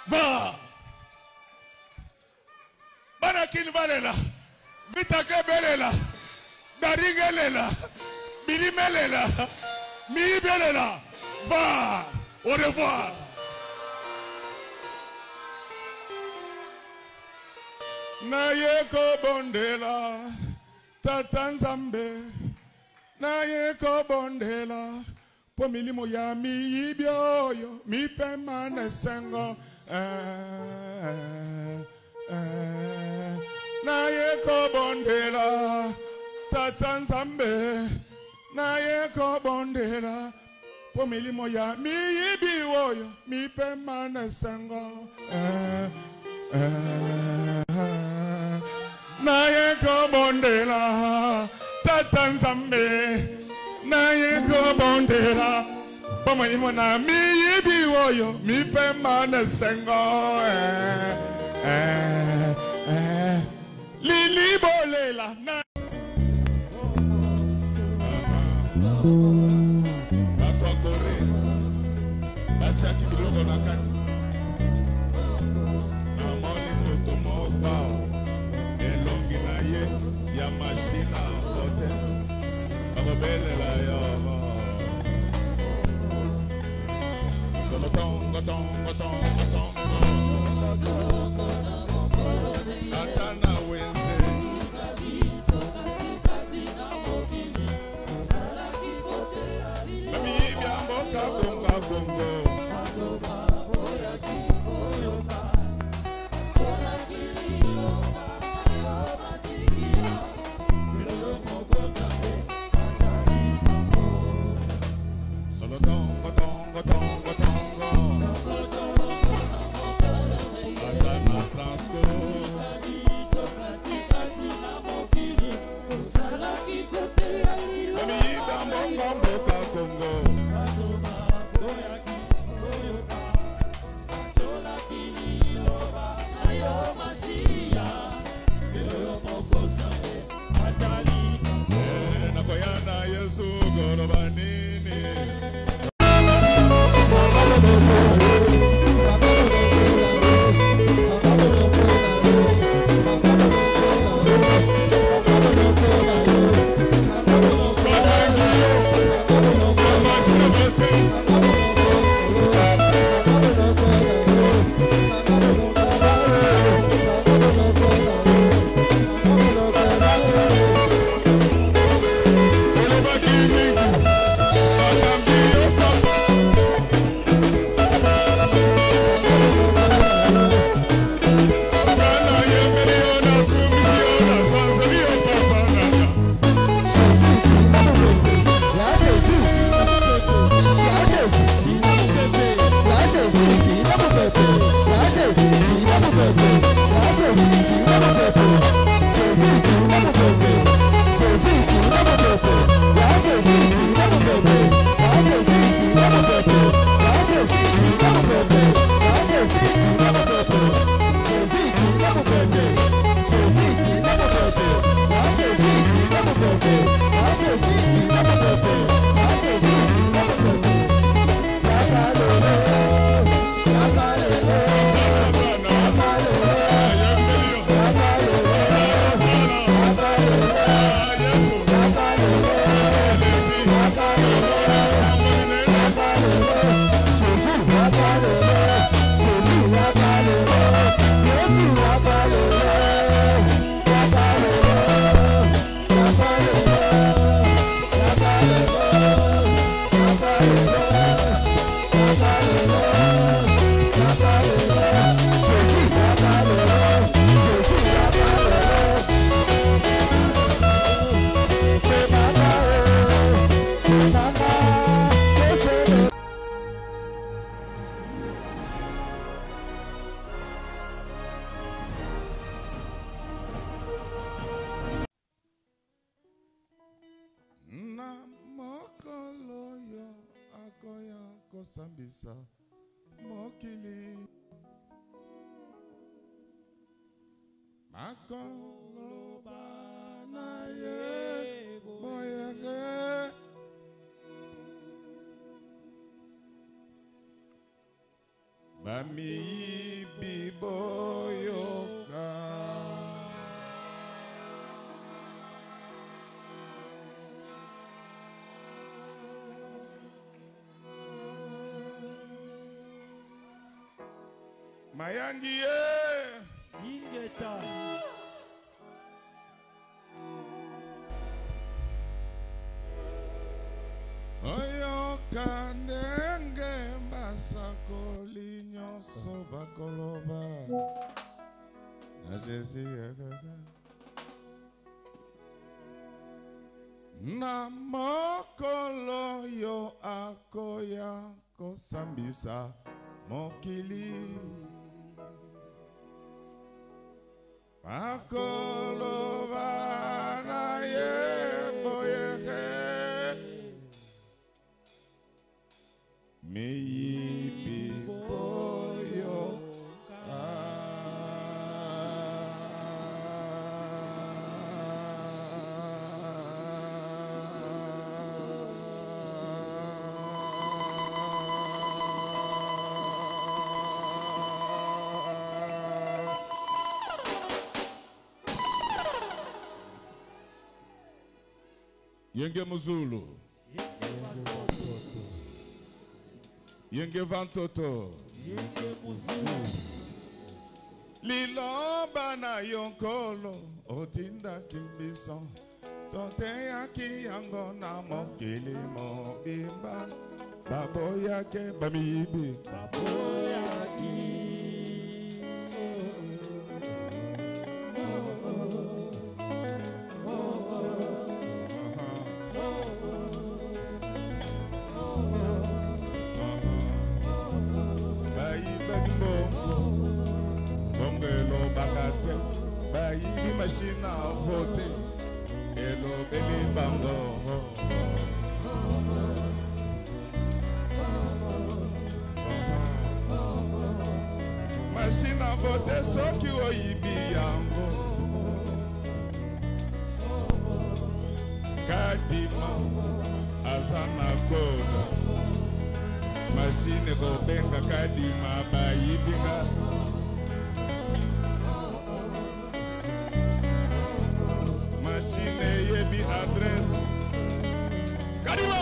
Va. Banakin balela. Vitake belela. Daringelela. Bilimelela. Mibelela. Va. Au revoir. Nayeko bondela. Tatanzambe. Nayeko bondela. Po milimo ya mi ibioyo. Mi pemane sengo. Nayeko bondela. Tatanzambe. Nayeko bondela. Po milimo ya mi ibioyo. Mi pemane sengo. Nayeko bondela. Tatanzambe. Nayeko bondela. Po milimo na mi ibioyo. Mi pemane sengo. Lili bolela na Bakokore Bachaki biloko na kati Amoni moto mokbao Elongi na ye ya mashina kote Akobelela yo Solo tongo tongo tongo tongo Atana wenze Mami biamboka konga kongo Solo tongo tongo tongo tongo Atana transco Sambisa mokili makolo bana ye boyege Bami biboyoka. Mayangi Ingeta. Oyoka ndenge basakoli nyonso bakoloba na Jésus yakaka na mokolo yo akoya kosambisa mokili bakoloba na ye boyege Miyibi boyo Yenge Muzulu Yenge Vantoto Yenge Muzulu Liloba na yonkolo Otinda kimbison Tote yaki yango na mokili mobimba Baboya ke bamibi Baboya ki Machine vote Elo beli bango Machine vote soki oyibi yango Kadima azana koda Machine go benga kadima bayibinga Machine yebi adresse Kadima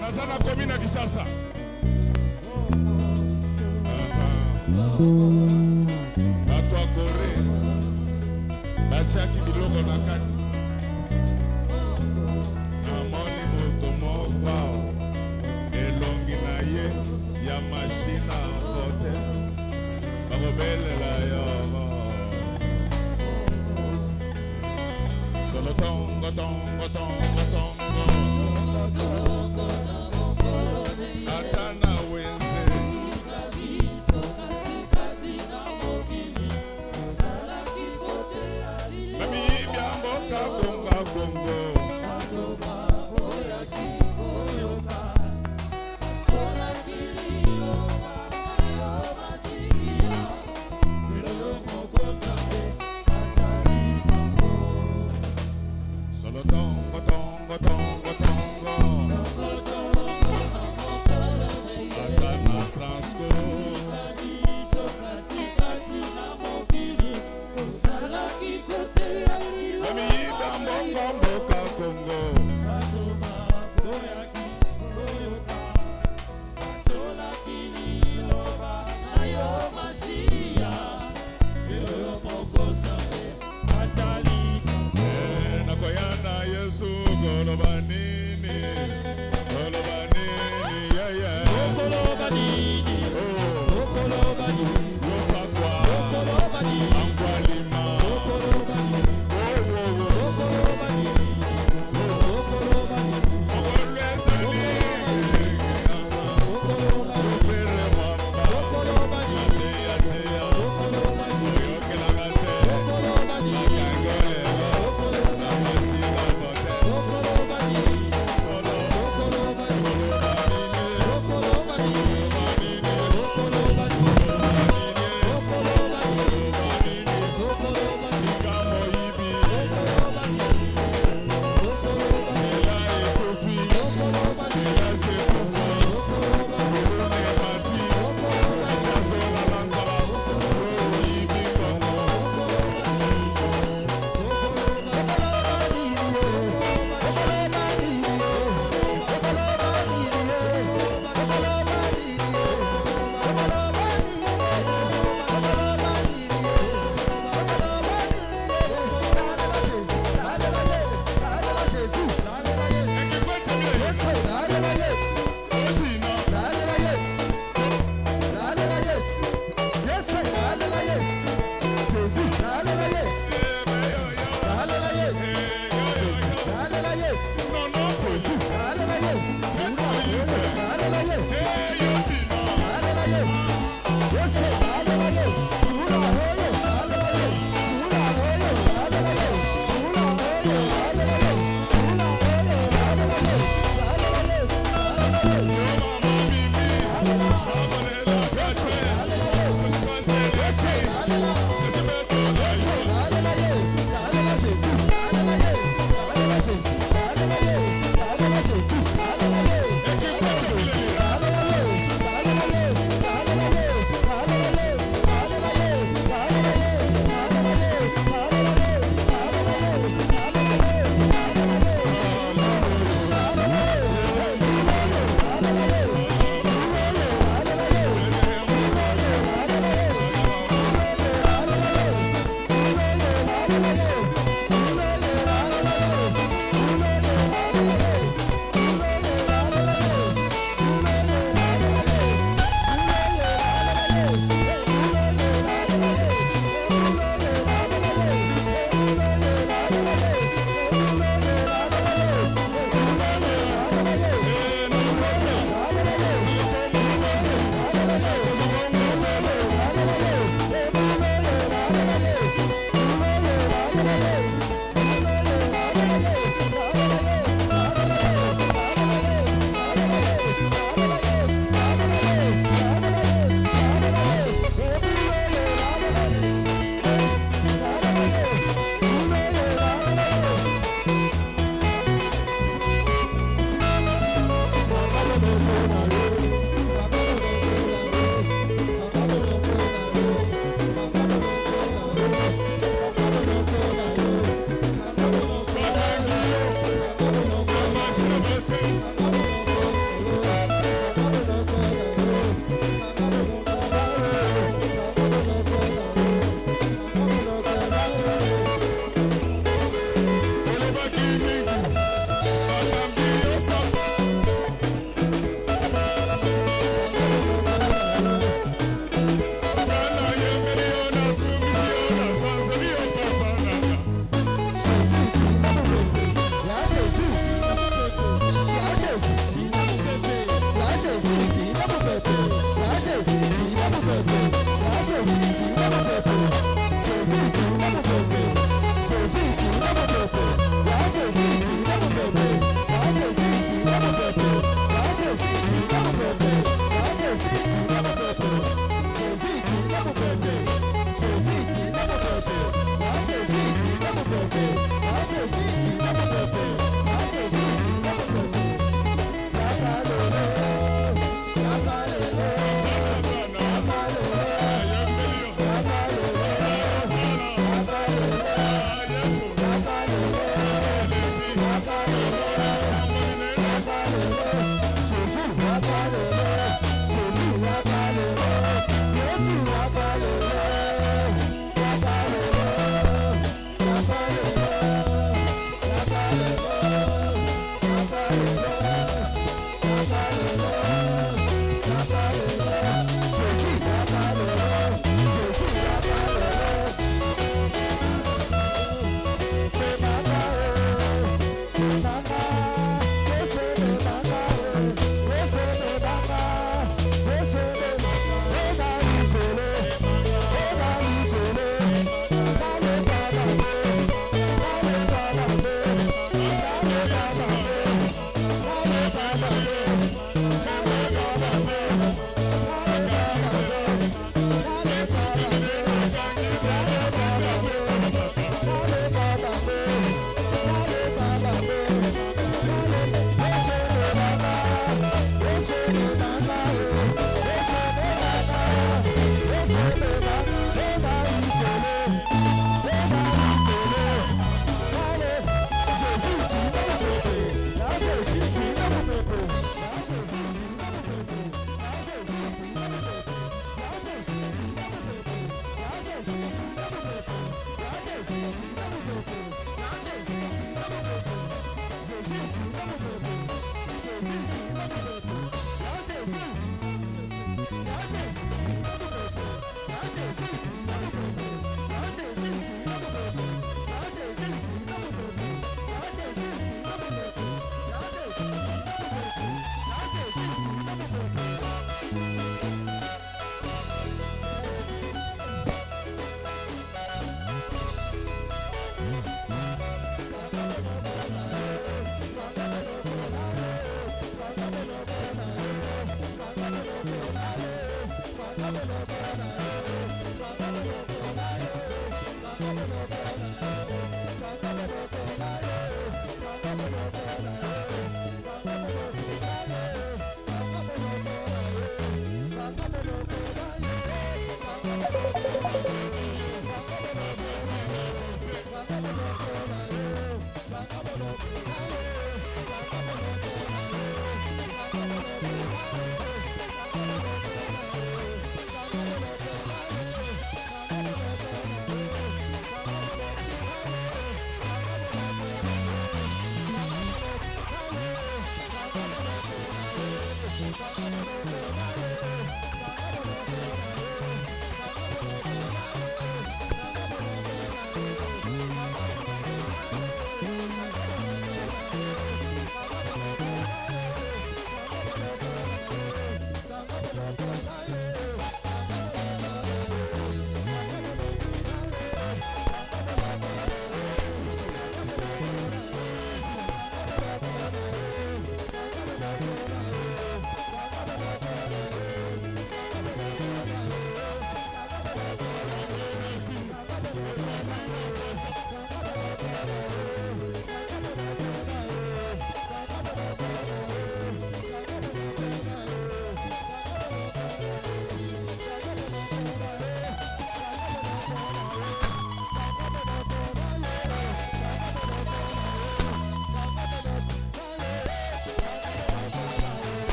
Nazana komina Kisasa Bato akore Bachaki biloko na kati Amoni moto mokwao Elongi na ye ya machine vote Bakobelela yo Solo tongo tongo tongo tongo Atana wenze Mami biamboka bonga bongo Solo tongo tongo tongo Yes.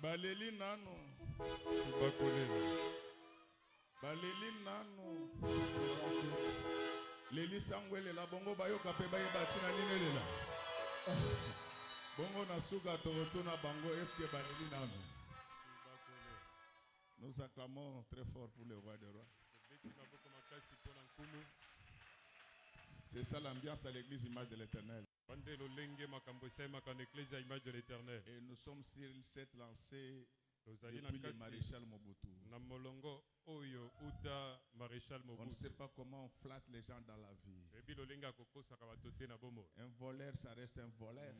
Baleli nano. Baleli nano. Leli sangwele la bongo bayoka pe baye batina nini lela. Bongo na suka torotuna bango eske baleli nano. Nous acclamons très fort pour le roi des rois. C'est ça l'ambiance à l'église Image de l'Éternel. Et nous sommes sur cette lancée depuis le maréchal Mobutu. On ne sait pas comment on flatte les gens dans la vie. Un voleur, ça reste un voleur.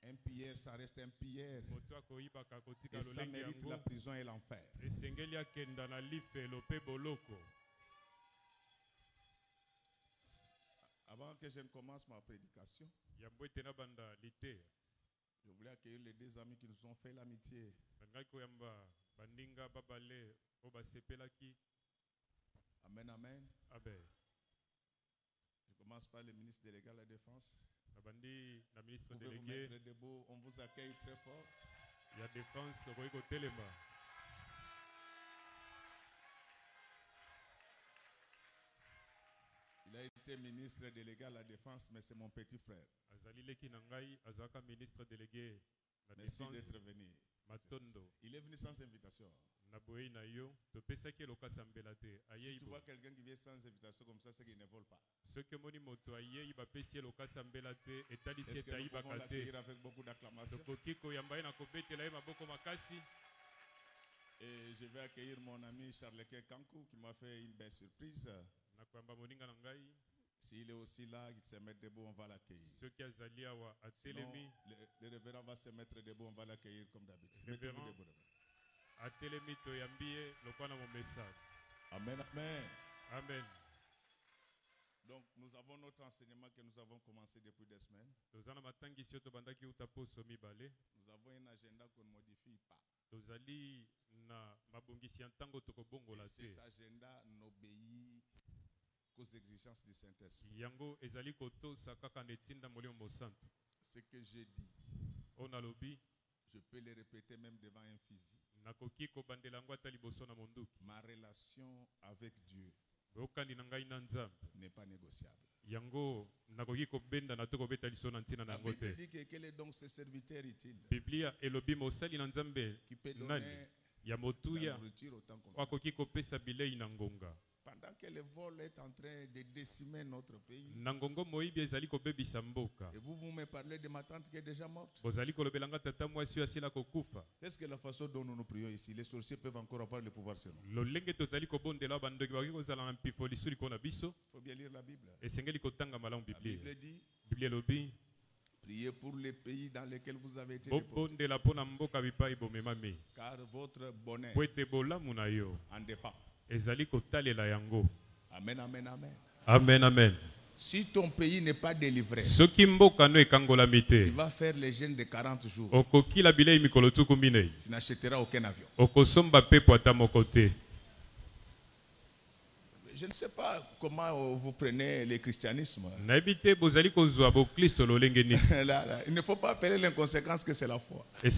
Un pilleur, ça reste un pilleur. Et ça mérite la prison et l'enfer. Avant que je ne commence ma prédication, je voulais accueillir les deux amis qui nous ont fait l'amitié. Amen, amen. Je commence par le ministre délégué à la Défense. Vous pouvez vous mettre debout, on vous accueille très fort. Il a été ministre délégué à la Défense, mais c'est mon petit frère. Merci d'être venu. Il est venu sans invitation. Si tu vois quelqu'un qui vient sans invitation comme ça, c'est qu'il ne vole pas. Est-ce que nous pouvons l'accueillir avec beaucoup d'acclamations? Et je vais accueillir mon ami Charles-Ké Kankou qui m'a fait une belle surprise. S'il est aussi là, il se met debout, on va l'accueillir. Sinon, le révérend va se mettre debout, on va l'accueillir comme d'habitude. Amen, amen. Amen. Donc, nous avons notre enseignement que nous avons commencé depuis des semaines. Nous avons un agenda qu'on ne modifie pas. Et cet agenda n'obéit qu'aux exigences du Saint-Esprit. Ce que j'ai dit, je peux le répéter même devant un physique. Ma relation avec Dieu n'est pas négociable. La Bible dit que quel est donc ce serviteur utile qui peut donner la nourriture autant qu'on veut. Pendant que le vol est en train de décimer notre pays, et vous me parlez de ma tante qui est déjà morte. Est-ce que la façon dont nous nous prions ici, les sorciers peuvent encore avoir le pouvoir sur nous? Il faut bien lire la Bible. La Bible dit, priez pour les pays dans lesquels vous avez été déportés, car votre bonheur en dépend. Amen, amen, amen. Amen, amen. Si ton pays n'est pas délivré, tu vas faire les jeûnes de 40 jours. Tu n'achèteras aucun avion. Je ne sais pas comment vous prenez le christianisme. Il ne faut pas appeler l'inconséquence que c'est la foi. La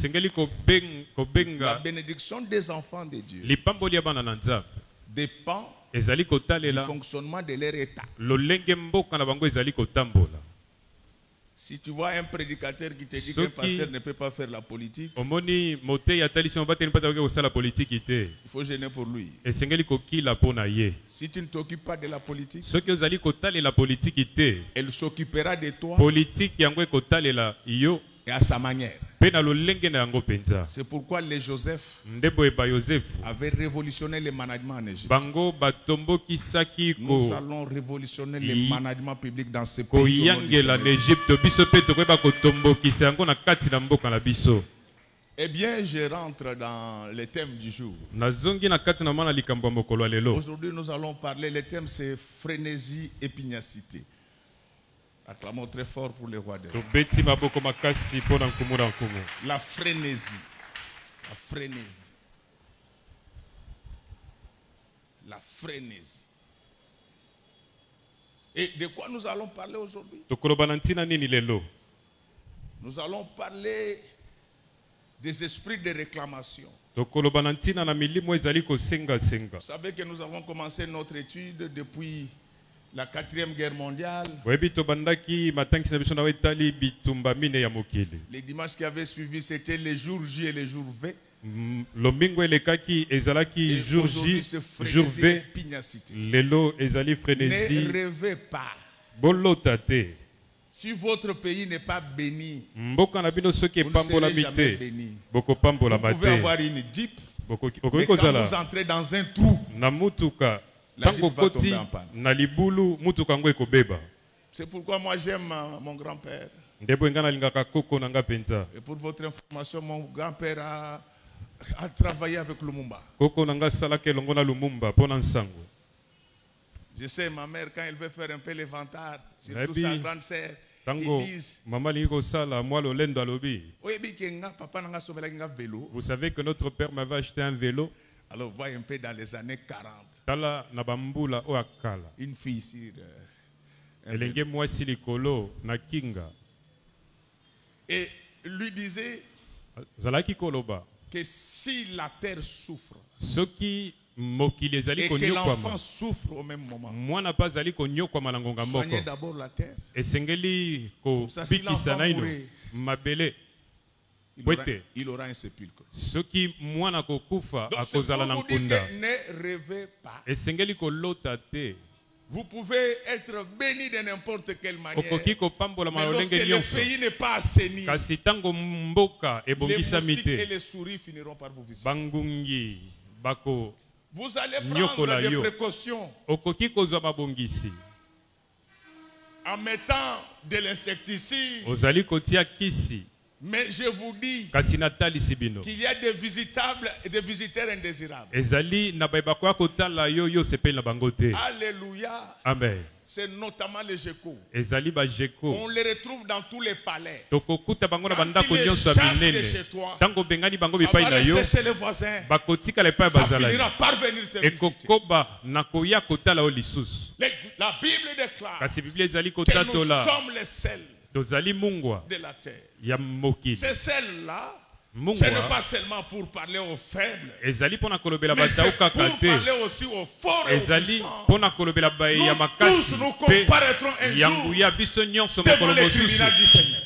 bénédiction des enfants de Dieu dépend du fonctionnement de leur état. Si tu vois un prédicateur qui te dit qu'un pasteur ne peut pas faire la politique, il faut gêner pour lui. Si tu ne t'occupes pas de la politique, elle s'occupera de toi et à sa manière. C'est pourquoi les Joseph avaient révolutionné le management en Égypte. Nous allons révolutionner le management public dans ce pays. Eh bien, je rentre dans le thème du jour. Aujourd'hui, nous allons parler, le thème c'est frénésie et pugnacité. Acclamons très fort pour le roi des rois. La frénésie. La frénésie. La frénésie. Et de quoi nous allons parler aujourd'hui? Nous allons parler des esprits de réclamation. Vous savez que nous avons commencé notre étude depuis la 4e guerre mondiale. Les dimanches qui avaient suivi, c'était les jours J et les jours V. Et jour J, jour V. Ne rêvez pas. Si votre pays n'est pas béni, vous ne serez jamais béni. Vous pouvez avoir une Jeep, mais quand vous entrez dans un trou, la Jeep va tomber en panne. C'est pourquoi moi j'aime mon grand-père. Et pour votre information, mon grand-père a travaillé avec Lumumba. Je sais, ma mère, quand elle veut faire un peu l'inventaire, surtout sa grande sœur, vous savez que notre père m'avait acheté un vélo. Alors, voyez un peu dans les années 40. Une fille ici. Et lui disait que si la terre souffre et que l'enfant souffre au même moment, soignez d'abord la terre. Comme ça, si l'enfant mourait, il aura un sépulcre. Donc, si vous ne rêvez pas. Vous pouvez être béni de n'importe quelle manière. Mais lorsque le pays n'est pas assaini, les moustiques et les souris finiront par vous visiter. Vous allez prendre des précautions en mettant de l'insecticide. Mais je vous dis qu'il y a des visitables et des visiteurs indésirables. Alléluia. Amen. C'est notamment les geckos. On les retrouve dans tous les palais. Quand ils les chassent de chez toi, ça va rester chez les voisins. Ça finira par venir te visiter. La Bible déclare que nous sommes les sels de la terre. Ces celles-là, ce n'est pas seulement pour parler aux faibles, mais c'est pour parler aussi aux forts et aux puissants. Nous tous nous comparaîtrons un jour devant les tribunaux du Seigneur.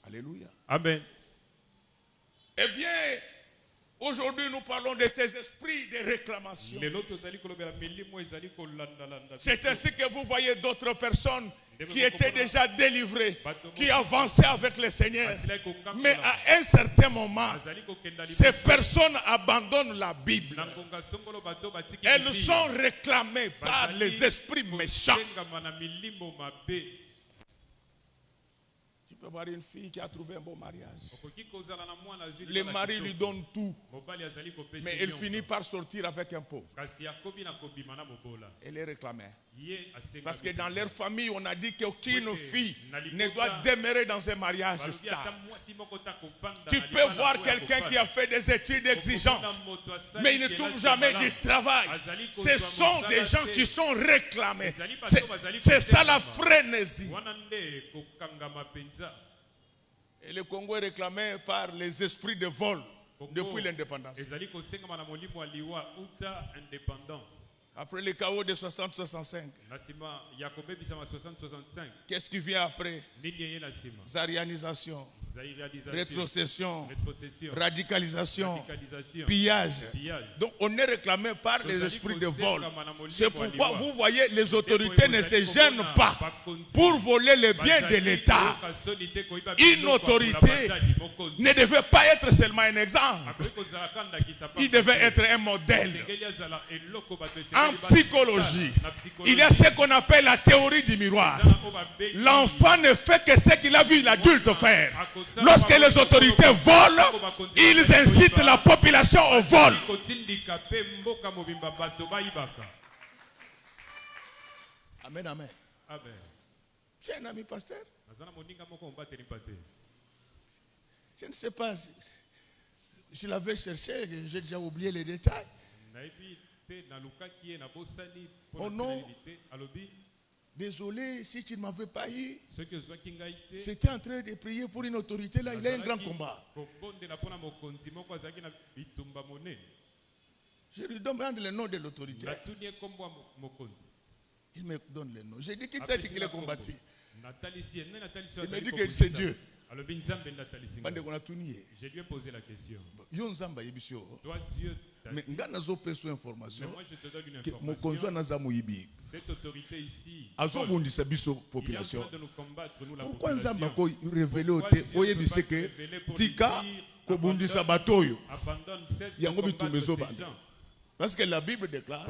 Alléluia. Amen. Eh bien, aujourd'hui, nous parlons de ces esprits de réclamation. C'est ainsi que vous voyez d'autres personnes qui étaient déjà délivrées, qui avançaient avec le Seigneur. Mais à un certain moment, ces personnes abandonnent la Bible. Elles sont réclamées par les esprits méchants. Tu peux voir une fille qui a trouvé un beau mariage. Le mari lui donne tout, mais elle finit par sortir avec un pauvre. Elle est réclamée. Parce que dans leur famille, on a dit qu'aucune fille ne doit demeurer dans un mariage stable. Tu peux voir quelqu'un qui a fait des études exigeantes, mais il ne trouve jamais du travail. Ce sont des gens qui sont réclamés. C'est ça la frénésie. Et le Congo est réclamé par les esprits de vol depuis l'indépendance. Après le chaos de 60-65, qu'est-ce qui vient après? Zarianisation, rétrocession, radicalisation, pillage. Donc on est réclamé par les esprits de vol. C'est pourquoi vous voyez, les autorités ne se gênent pas pour voler les biens de l'État. Une autorité ne devait pas être seulement un exemple. Il devait être un modèle. En psychologie, il y a ce qu'on appelle la théorie du miroir. L'enfant ne fait que ce qu'il a vu l'adulte faire. Lorsque les autorités volent, ils incitent la population au vol. Amen, amen. Tu es un ami pasteur? Je ne sais pas. Je l'avais cherché, j'ai déjà oublié les détails. Oh non. Désolé si tu ne m'avais pas eu. C'était en train de prier pour une autorité là. Il a un grand combat. Je lui demande le nom de l'autorité. Il me donne le nom. J'ai dit qui t'a dit qu'il est combattu. Il me dit que c'est Dieu. Je lui ai posé la question. Toi, Dieu, mais moi je te donne une information. Cette autorité ici est en train de nous combattre, nous la population. Pourquoi révéler au que Tika Kobundisa Batoyo Yangobi Tumbezo Banda? Parce que la Bible déclare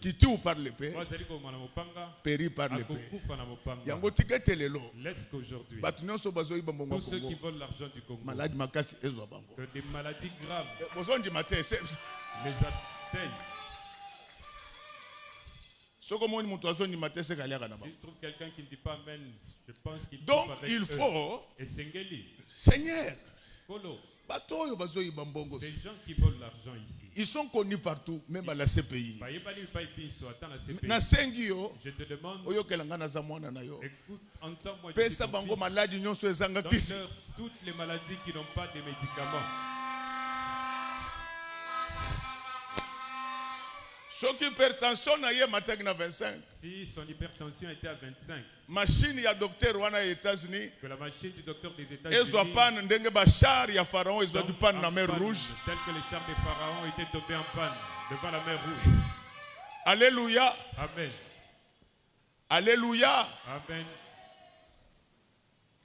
qui tue par l'épée, périt par l'épée. Yango tika telelo. Tous ceux qui volent l'argent du Congo. Que des maladies graves les atteignent. Si tu trouves quelqu'un qui ne dit pas Amen, je pense qu'il donc il faut, Seigneur, ces gens qui volent l'argent ici, ils sont connus partout, même à la CPI. Je te demande, écoute, entends-moi, docteur, toutes les maladies qui n'ont pas de médicaments. Son hypertension na 25. Si son hypertension était à 25. Machine ya docteur wana aux États-Unis. Que la machine du docteur des États-Unis. Ezo panne ndenge ba char ya Pharaon ezo du panne na mer rouge. Tel que les chars de Pharaon étaient tombés en panne devant la mer rouge. Alléluia. Amen. Alléluia. Amen.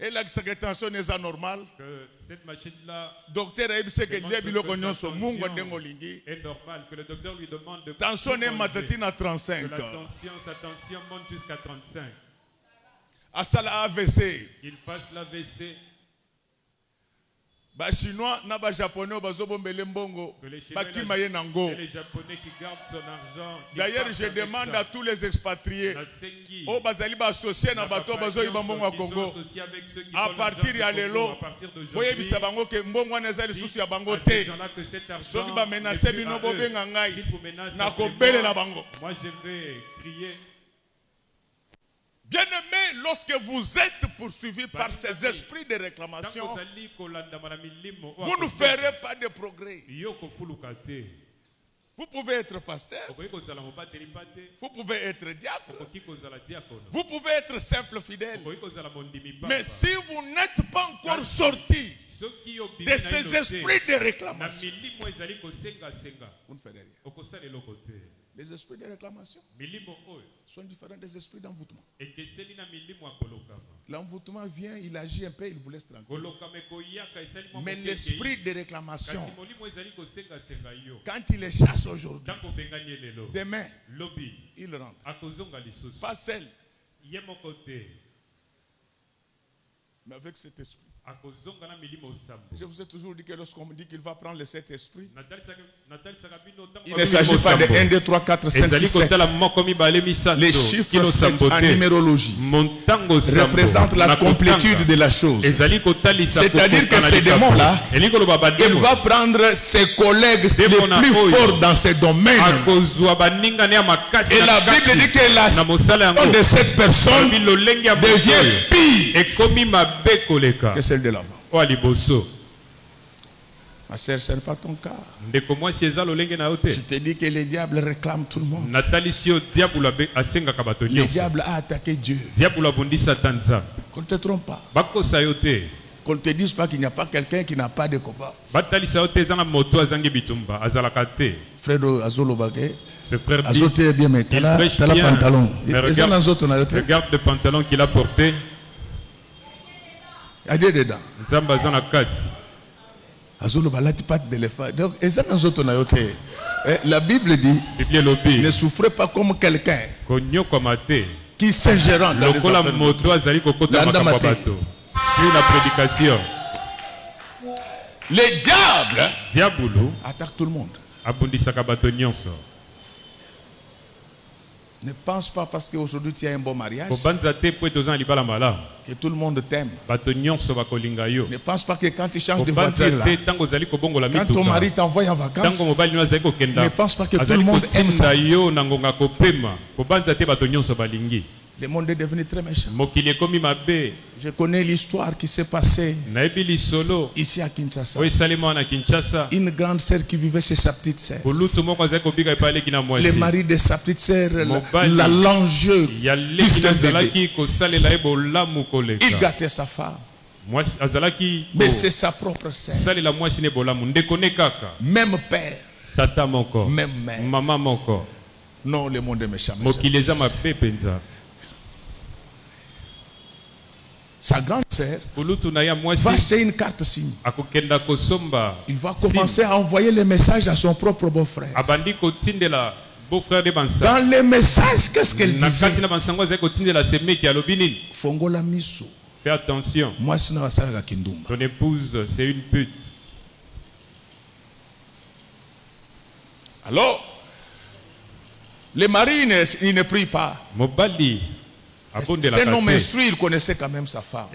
Et la tension n'est anormale. Que cette machine-là. Docteur a dit que les biloko nyonso mungu ndengo lingi. Est normal que le docteur lui demande de. Tension est matatine à 35. Sa tension monte jusqu'à 35. À ça la AVC. Il fasse l'AVC. Ba chinois na ba japonais bazo bombele mbongo bakima ye nango. Les japonais qui gardent son argent. D'ailleurs, je demande à tous les expatriés au bazali ba associé na bato bazo iba mbongo à Congo. À partir ya lelo, boye bisa bango ke mbongo na ezali susu ya bango te. Soki ba menacer bino bobenga ngai na kobelela bango. Moi je vais crier. Bien-aimés, lorsque vous êtes poursuivis par ces esprits de réclamation, vous ne ferez pas de progrès. Vous pouvez être pasteur, vous pouvez être diacre, vous pouvez être simple fidèle. Mais si vous n'êtes pas encore sorti de ces esprits de réclamation, vous ne ferez rien. Les esprits de réclamation sont différents des esprits d'envoûtement. L'envoûtement vient, il agit un peu, il vous laisse tranquille. Mais l'esprit de réclamation, quand il les chasse aujourd'hui, demain, il rentre. Pas seul, mais avec cet esprit. Je vous ai toujours dit que lorsqu'on me dit qu'il va prendre le Saint-Esprit, il ne s'agit pas de 1, 2, 3, 4, 5, 6, 7. Les chiffres 7 en numérologie représentent la complétude de la chose. C'est-à-dire que ces démons-là, il va prendre ses collègues les plus forts dans ces domaines. Et la Bible dit que la situation de cette personne devient pire que celle de l'avant. Ma sœur, ce n'est pas ton cas. Je te dis que le diable réclame tout le monde. Le diable a attaqué Dieu. Qu'on ne te trompe pas. Qu'on ne te dise pas qu'il n'y a pas quelqu'un qui n'a pas de combat. Frère Azolobake. Ce frère dit, bien, mais tu as pantalon. Regarde le pantalon qu'il a porté. Il y a des dedans. Donc, la Bible dit, ne souffrez pas comme quelqu'un qui s'ingérant dans les affaires sur la prédication. Le diable attaque tout le monde. Ne pense pas parce qu'aujourd'hui tu as un bon mariage que tout le monde t'aime. Ne pense pas que quand tu changes de voiture là, quand ton mari t'envoie en vacances, ne pense pas que tout le monde aime ça. Le monde est devenu très méchant. Je connais l'histoire qui s'est passée ici à Kinshasa. Une grande sœur qui vivait chez sa petite sœur. Le mari de sa petite sœur l'a longé. Il gâtait sa femme. Mais c'est sa propre sœur. Même père. Même mère. Non, le monde est méchant. Sa grande sœur va acheter une carte SIM. Il va commencer à envoyer les messages à son propre beau-frère. Dans les messages, qu'est-ce qu'elle disait? Fongola miso. Fais attention. Ton épouse, c'est une pute. Alors, les maris, ils ne prient pas. C'est non instruit, il connaissait quand même sa femme.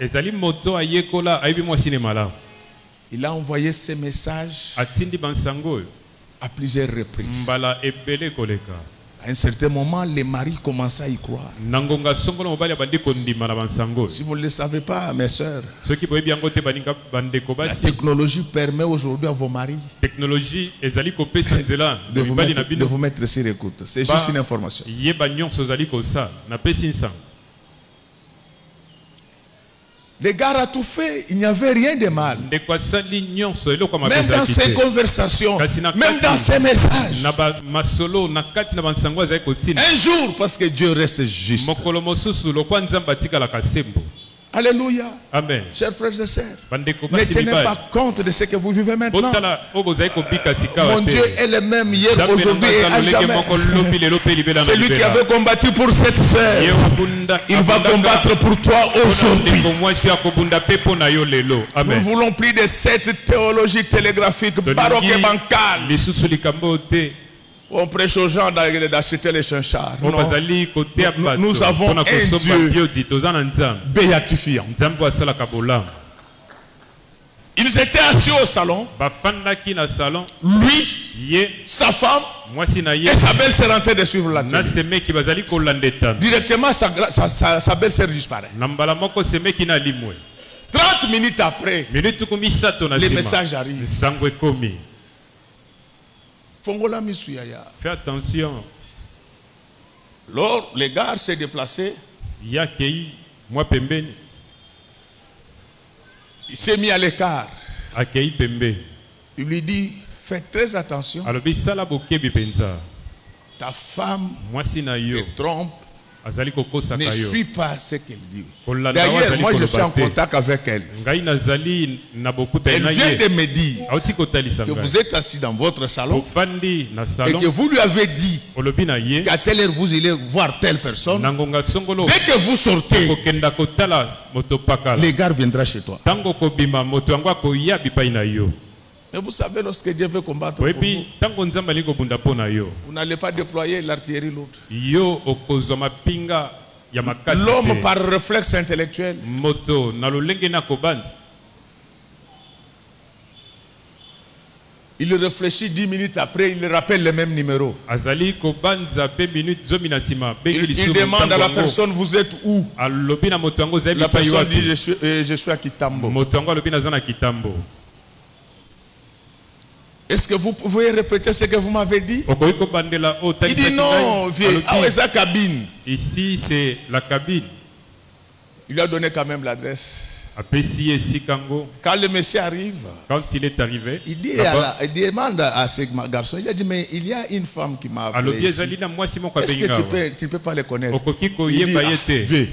Il a envoyé ses messages à plusieurs reprises. À un certain moment, les maris commençaient à y croire. Si vous ne le savez pas, mes soeurs, la technologie permet aujourd'hui à vos maris de vous mettre sur écoute. C'est juste une information. Les gars a tout fait, il n'y avait rien de mal. Même dans ses conversations, même dans ses messages. Un jour, parce que Dieu reste juste. Alléluia. Amen. Chers frères et sœurs, ne tenez pas compte de ce que vous vivez maintenant. Mon Dieu est le même hier, aujourd'hui et à jamais. Celui qui avait combattu pour cette sœur, il va combattre pour toi aujourd'hui. Nous ne voulons plus de cette théologie télégraphique, baroque et bancale. On prêche aux gens d'acheter les chinchards. Nous avons un Dieu béatifiant. Ils étaient assis au salon. Lui, sa femme et sa belle-sœur en train de suivre la télé. Directement, sa belle-sœur disparaît. 30 minutes après, les messages arrivent. Fais attention. Lors les gars s'est déplacé. Il s'est mis à l'écart. Il lui dit, fais très attention. Ta femme te trompe. Ne suis pas ce qu'elle dit. D'ailleurs, moi je suis en contact avec elle. Elle vient de me dire que vous êtes assis dans votre salon et que vous lui avez dit qu'à telle heure vous allez voir telle personne. Dès que vous sortez, l'égard viendra chez toi. Et vous savez, lorsque Dieu veut combattre pour vous, vous n'allez pas déployer l'artillerie lourde. L'homme par réflexe intellectuel, il réfléchit 10 minutes après, il rappelle le même numéro. Il demande à la personne, vous êtes où? La personne dit, je suis à Kitambo. Est-ce que vous pouvez répéter ce que vous m'avez dit? Il dit non, vieux. Ah ouais, sa cabine. Ici, c'est la cabine. Il lui a donné quand même l'adresse. Quand le monsieur arrive, quand il est arrivé, il demande à ce garçon, il a dit, mais il y a une femme qui m'a appelé ici. Est-ce que tu ne peux pas les connaître? Il dit, vieux.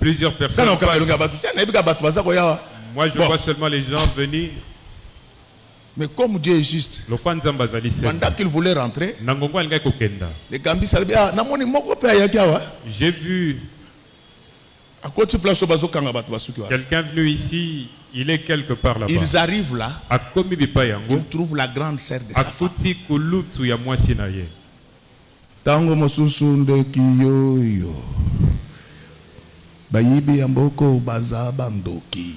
Plusieurs personnes. Moi je vois seulement les gens venir. Mais comme Dieu est juste, pendant qu'il voulait rentrer, les Gambis s'est dit, j'ai vu quelqu'un venu ici, il est quelque part là-bas. Ils arrivent là, ils trouvent la grande sœur de sa femme. Tango mosusunde kiyoyo bayibi amboko bazabandoki.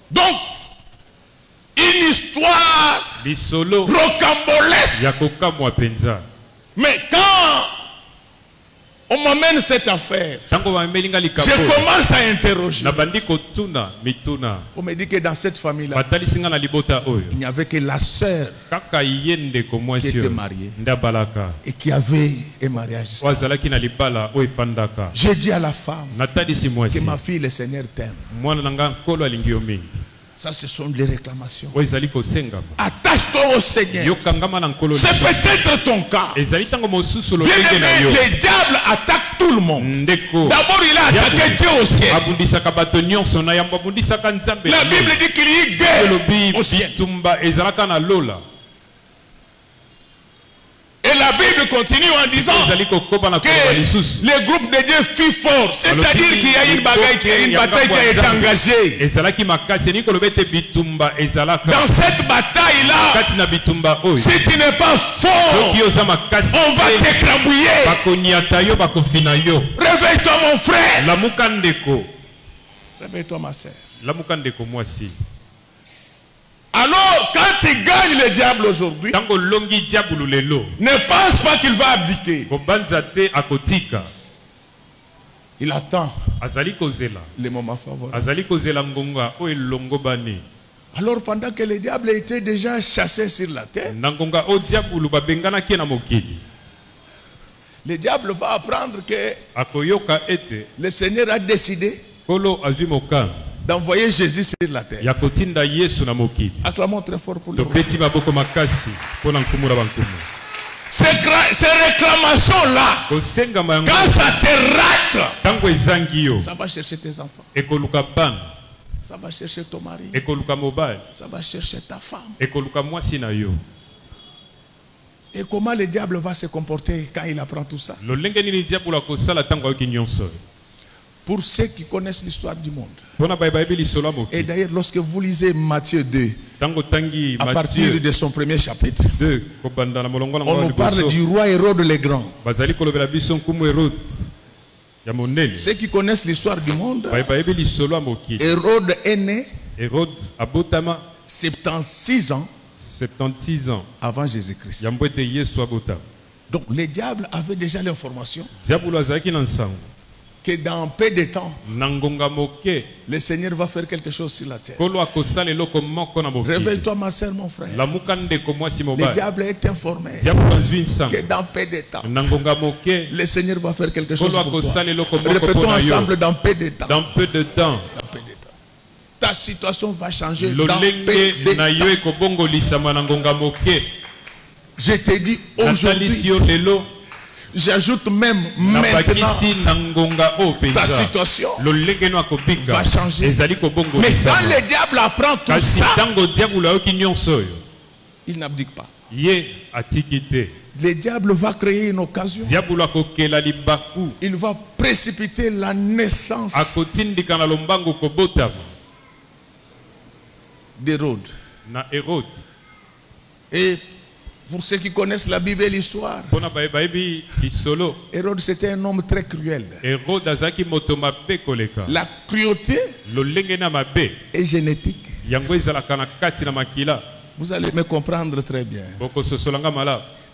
Donc une histoire rocambolesque. Mais quand on m'amène cette affaire, je commence à interroger. On me dit que dans cette famille-là, il n'y avait que la sœur qui était mariée et qui avait un mariage. J'ai dit à la femme que ma fille, le Seigneur t'aime. Ça, ce sont les réclamations. Attache-toi au Seigneur. C'est peut-être ton cas. Bien aimé, le diable attaque tout le monde. D'abord, il a attaqué Dieu au ciel. La Bible dit qu'il y a guerre au ciel. Et la Bible continue en disant que le groupe de Dieu fut fort. C'est-à-dire qu'il y a une bataille qui a été engagée. Dans cette bataille-là, si tu n'es pas fort, on va t'écrabouiller. Réveille-toi mon frère. Réveille-toi ma soeur. Alors il gagne le diable aujourd'hui, ne pense pas qu'il va abdiquer. Il attend les moments favorables. Alors pendant que le diable était déjà chassé sur la terre, le diable va apprendre que le Seigneur a décidé d'envoyer Jésus sur la terre. Acclamons très fort pour le roi. Ces réclamations-là, quand ça te rate, ça va chercher tes enfants. Ça va chercher ton mari. Ça va chercher ta femme. Et comment le diable va se comporter quand il apprend tout ça? Pour ceux qui connaissent l'histoire du monde. Et d'ailleurs, lorsque vous lisez Matthieu 2, à partir de son premier chapitre, on nous parle du roi Hérode le Grand. Ceux qui connaissent l'histoire du monde, Hérode est né 76 ans avant Jésus-Christ. Donc le diable avait déjà l'information que dans peu de temps, le Seigneur va faire quelque chose sur la terre. Réveille-toi ma soeur, mon frère. Le diable est informé que dans peu de temps, le Seigneur va faire quelque chose pour toi. Répétons ensemble, dans peu de temps. Dans peu de temps. Ta situation va changer dans peu de temps. Je te dis aujourd'hui, j'ajoute même maintenant, ta situation va changer. Mais quand le diable apprend tout ça, il n'abdique pas. Le diable va créer une occasion. Il va précipiter la naissance d'Hérode. Et pour ceux qui connaissent la Bible et l'histoire, Hérode c'était un homme très cruel. La cruauté est génétique. Vous allez me comprendre très bien.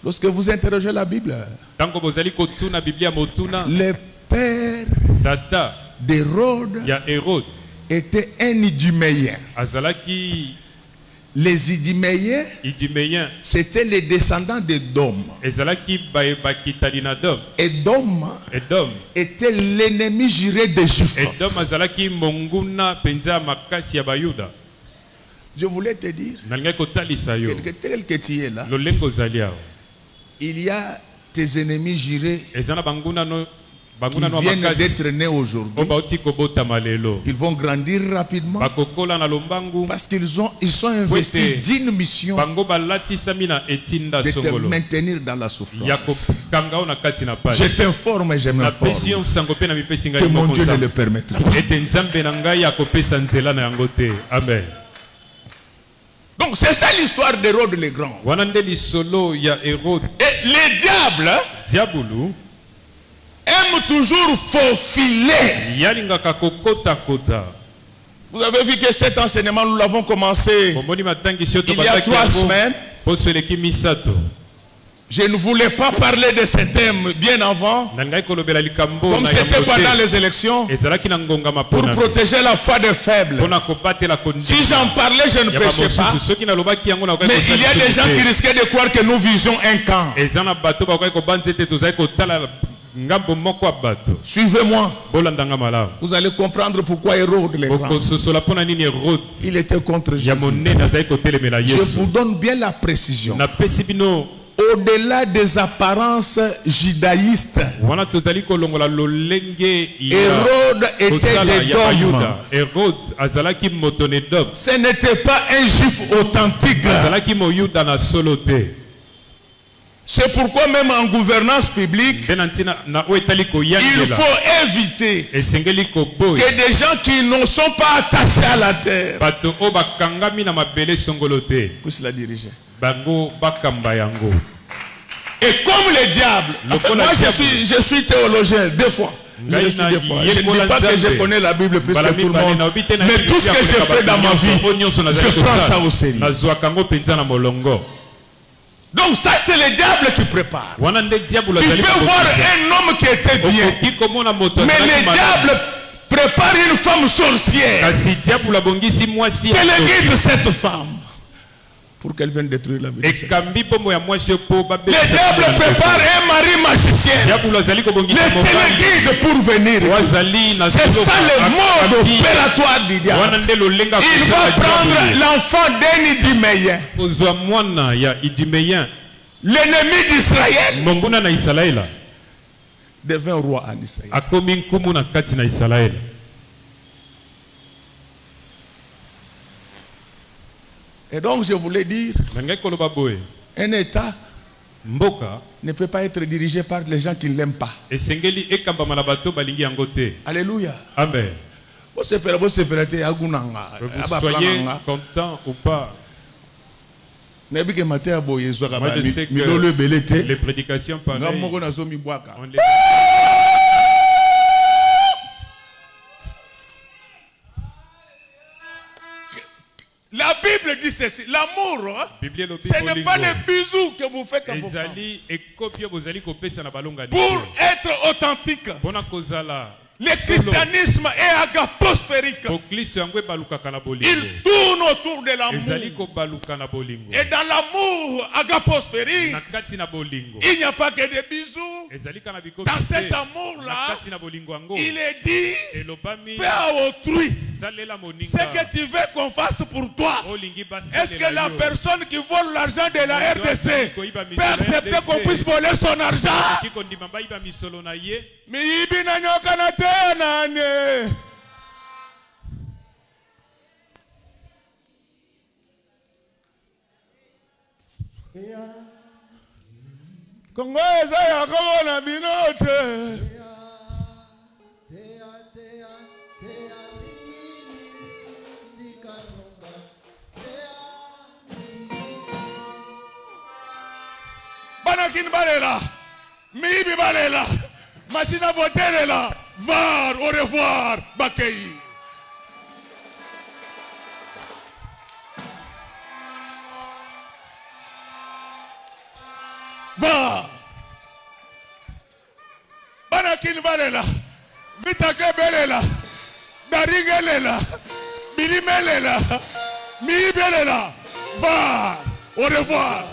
Lorsque vous interrogez la Bible, le père d'Hérode était un Iduméen. Les Iduméens, c'était les descendants d'Édom. Édom était l'ennemi juré des Juifs. Je voulais te dire que tel que tu es là, il y a tes ennemis jurés qui viennent d'être nés aujourd'hui. Ils vont grandir rapidement parce qu'ils sont investis d'une mission de te maintenir dans la souffrance. Je t'informe et je m'informe que mon Dieu ne le permettra pas. Amen. Donc c'est ça l'histoire d'Hérode le Grand. Et le diable aime toujours faufiler. Vous avez vu que cet enseignement, nous l'avons commencé il y a 3 semaines. Je ne voulais pas parler de ce thème bien avant, comme c'était pendant les élections, pour protéger la foi des faibles. Si j'en parlais, je ne prêchais pas. Mais il y a des gens qui risquaient de croire que nous visions un camp. Suivez-moi. Vous allez comprendre pourquoi Hérode le Grand, il était contre Jésus. Je vous donne bien la précision. Au-delà des apparences judaïstes, Hérode était d'Édom. Ce n'était pas un juif authentique. C'est pourquoi même en gouvernance publique, il faut éviter que des gens qui ne sont pas attachés à la terre puissent la diriger. Et comme le diable, moi je suis théologien, des fois. Je ne dis pas que je connais la Bible plus que tout le monde. Mais tout ce que j'ai fait dans ma vie, je prends ça au sérieux. Donc ça c'est le diable qui prépare. Tu peux voir un homme qui était bien, mais le diable prépare une femme sorcière. Quel guide cette femme pour qu'elle vienne détruire la vie de cette femme. Le diable prépare un mari magicien. Le téléguide pour venir. C'est ça le mode opératoire du diable. Il va prendre l'enfant d'Idiméen. L'ennemi d'Israël devint roi en Israël. Et donc je voulais dire, un État ne peut pas être dirigé par les gens qui ne l'aiment pas. Alléluia. Amen. Que vous soyez content ou pas. Moi, je sais que les prédications pareilles, la Bible dit ceci, l'amour, ce n'est pas les bisous que vous faites à vos femmes. Pour être authentique, le christianisme est agaposphérique. Il tourne autour de l'amour. Et dans l'amour agaposphérique, il n'y a pas que des bisous. Dans cet amour-là, il est dit, fais à autrui ce que tu veux qu'on fasse pour toi. Est-ce que la personne qui vole l'argent de la RDC peut accepter qu'on puisse voler son argent? Congo ya Congo na binote. Banakin balela, mibi balela, machine à voter là, var, au revoir, Bakei. Va. Banakin balela, vitake belela, daringelela, bilimelela, mibelela, va, au revoir.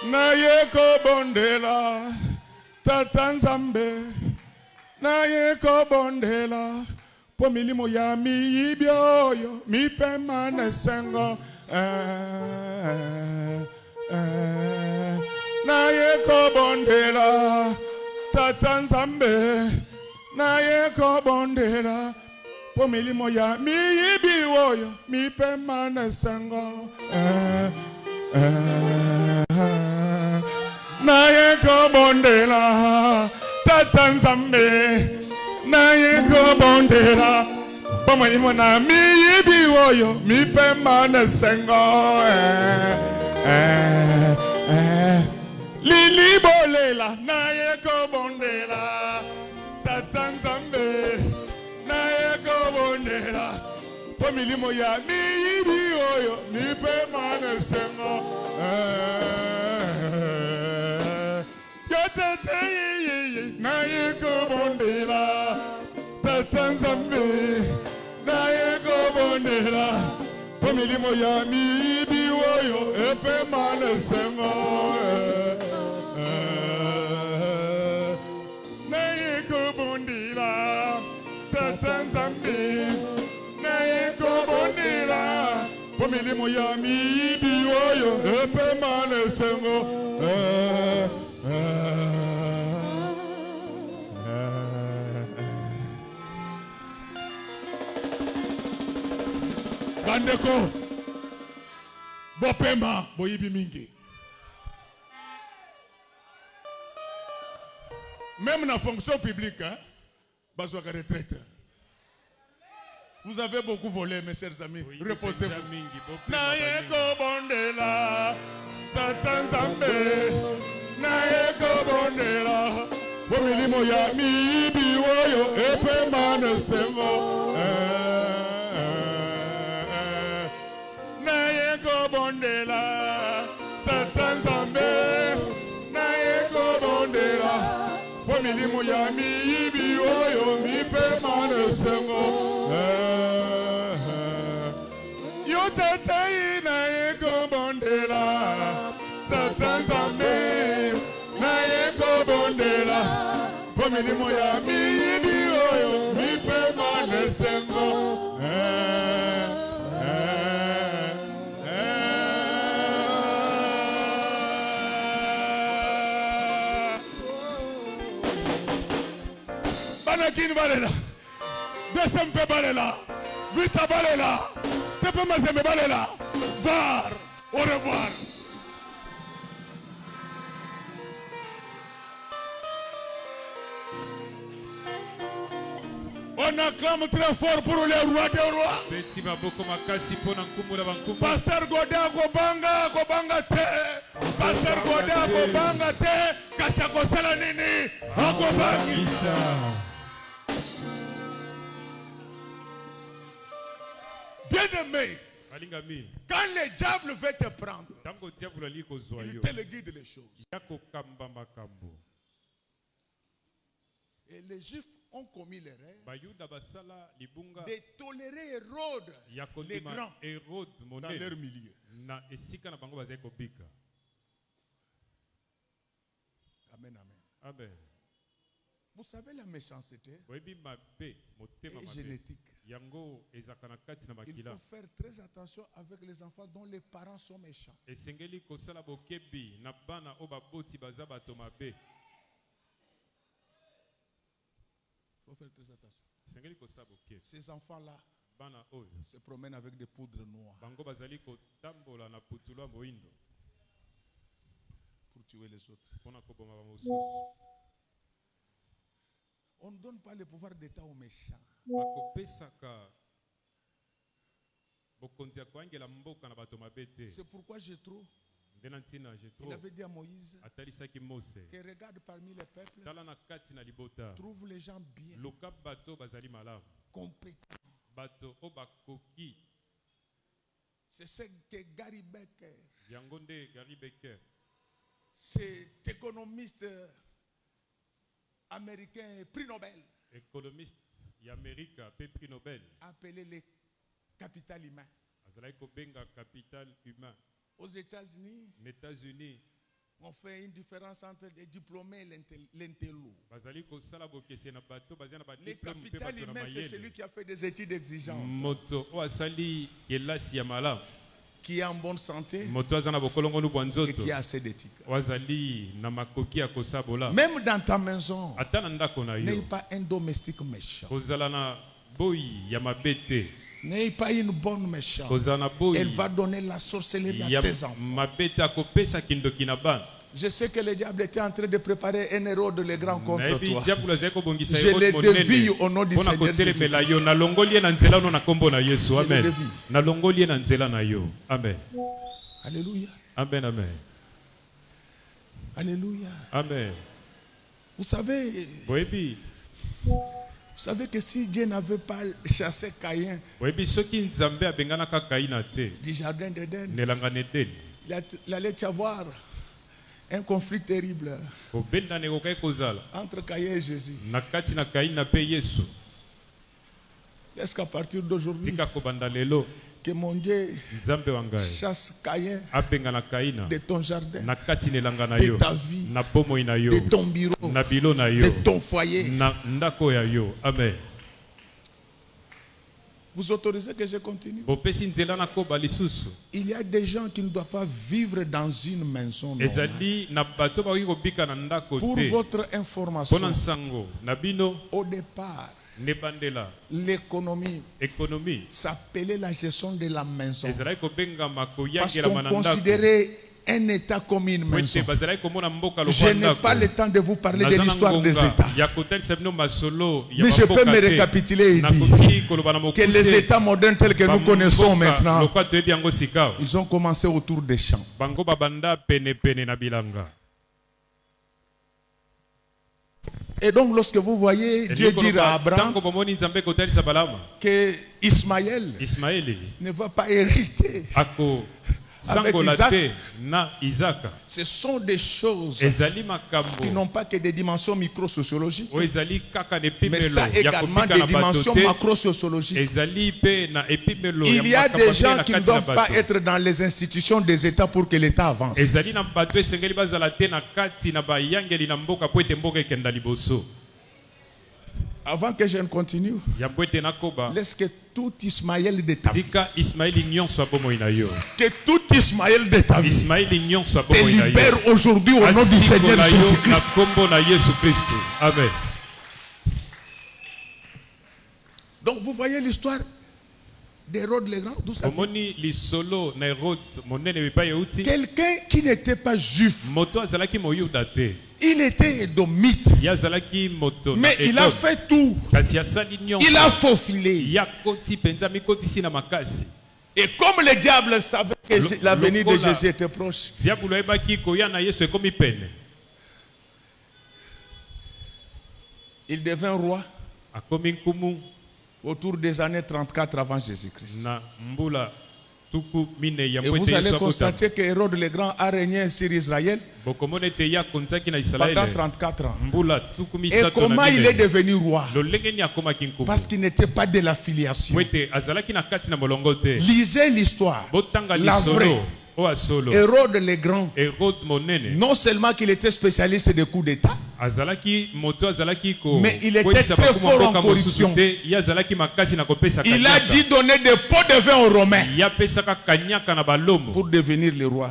Naye ko bondela tata Nzambe, naye ko bondela po milimo ya miyibyoyo mipema nesengo, naye ko bondela tata Nzambe, naye ko bondela po milimo ya miyibyoyo mipema nesengo, naye ko bondela tata Nzambe, naye ko bondela pomani na miyibi woyo mipema nesengo, lili bolela naye ko bondela tata Nzambe, naye ko bondela pomilimo ya miyibi woyo mipema nesengo. Naye ko bondela tata Nzambe, naye ko bondela pomilimo ya miyibi woyo epema nesengo, naye ko bondela tata Nzambe, naye ko bondela pomilimo ya miyibi woyo epema nesengo. Bandeko bopema boyibi mingi. Même dans la fonction publique, hein, bazoaka retraite. Vous avez beaucoup volé, mes chers amis. Oui, reposez-vous. Naye ko bondela tata Nzambe, naye kobondela po milimo ya miyibi oyo epema nesengo naye kobondela tata nzambe naye kobondela po milimo ya miyibi oyo mipema nesengo yo tata naye kobondela tata nzambe naye kobondela po milimo ya miyibi oyo mipema nesengo Banakini balela Desempe balela Vita balela Tepe mazeme balela Var au revoir. On acclame très fort pour le roi des rois. Pasteur Goda Kobanga te. Pasteur Goda Kobanga te. Kasako Salanini. Akobangi. Bien-aimé, quand le diable veut te prendre, il te le guide les choses. Et les Juifs ont commis l'erreur de tolérer Hérode, les grands, dans leur milieu. Amen, amen. Amen. Vous savez, la méchanceté est génétique. Il faut faire très attention avec les enfants dont les parents sont méchants. Il faut faire très attention. Ces enfants-là se promènent avec des poudres noires pour tuer les autres. On ne donne pas le pouvoir d'État aux méchants. C'est pourquoi Jéthro, il avait dit à Moïse que regarde parmi les peuples, trouve les gens bien, compétents. C'est ce que Gary Becker, cet économiste américain, prix Nobel, économiste américain, prix Nobel, appelé le capital humain. Aux États-Unis, on fait une différence entre les diplômés et l'intello. Le capital humain, c'est celui qui a fait des études exigeantes, qui est en bonne santé et qui a assez d'éthique. Même dans ta maison, n'aie pas un domestique méchant. N'aie pas une bonne méchante. Elle va donner la sorcellerie à tes enfants. Je sais que le diable était en train de préparer un Hérode le grand contre toi. Je le dévie au nom du Seigneur Jésus. Amen. Alléluia. Amen, amen. Alléluia. Amen. Vous savez que si Dieu n'avait pas chassé Caïn du jardin d'Éden, il allait y avoir un conflit terrible entre Caïn et Jésus. Est-ce qu'à partir d'aujourd'hui, que mon Dieu chasse Caïn de ton jardin, de ta vie, de ton bureau, de ton foyer? Amen. Vous autorisez que je continue? Il y a des gens qui ne doivent pas vivre dans une maison normale. Pour votre information, au départ, l'économie s'appelait la gestion de la maison, parce qu'on considérait un État comme une maison. Je n'ai pas le temps de vous parler de l'histoire des États, mais je peux me récapituler et dire que les États modernes tels que nous connaissons maintenant, ils ont commencé autour des champs. Et donc lorsque vous voyez Dieu dire à Abraham que Ismaël ne va pas hériter avec Isaac, ce sont des choses qui n'ont pas que des dimensions micro-sociologiques, mais ça également des dimensions macro-sociologiques. Il y a des gens qui ne doivent pas être dans les institutions des États pour que l'État avance. Avant que je ne continue, laisse que tout Ismaël de ta vie, que tout Ismaël de ta vie te libère aujourd'hui au nom du Seigneur Jésus-Christ. Amen. Donc vous voyez l'histoire d'Hérode le Grand, d'où ça vient? Quelqu'un qui n'était pas juif, il était édomite, mais il a fait tout, il a faufilé. Et comme le diable savait que la venue de Jésus était proche, il devint roi autour des années 34 avant Jésus-Christ. Et vous allez constater que Hérode le Grand a régné sur Israël pendant 34 ans. Et comment il est devenu roi? Parce qu'il n'était pas de la filiation. Lisez l'histoire, la vraie. Hérode le Grand, non seulement qu'il était spécialiste des coups d'État, mais il était très fort en corruption. Il a dit donner des pots de vin aux Romains pour devenir le roi.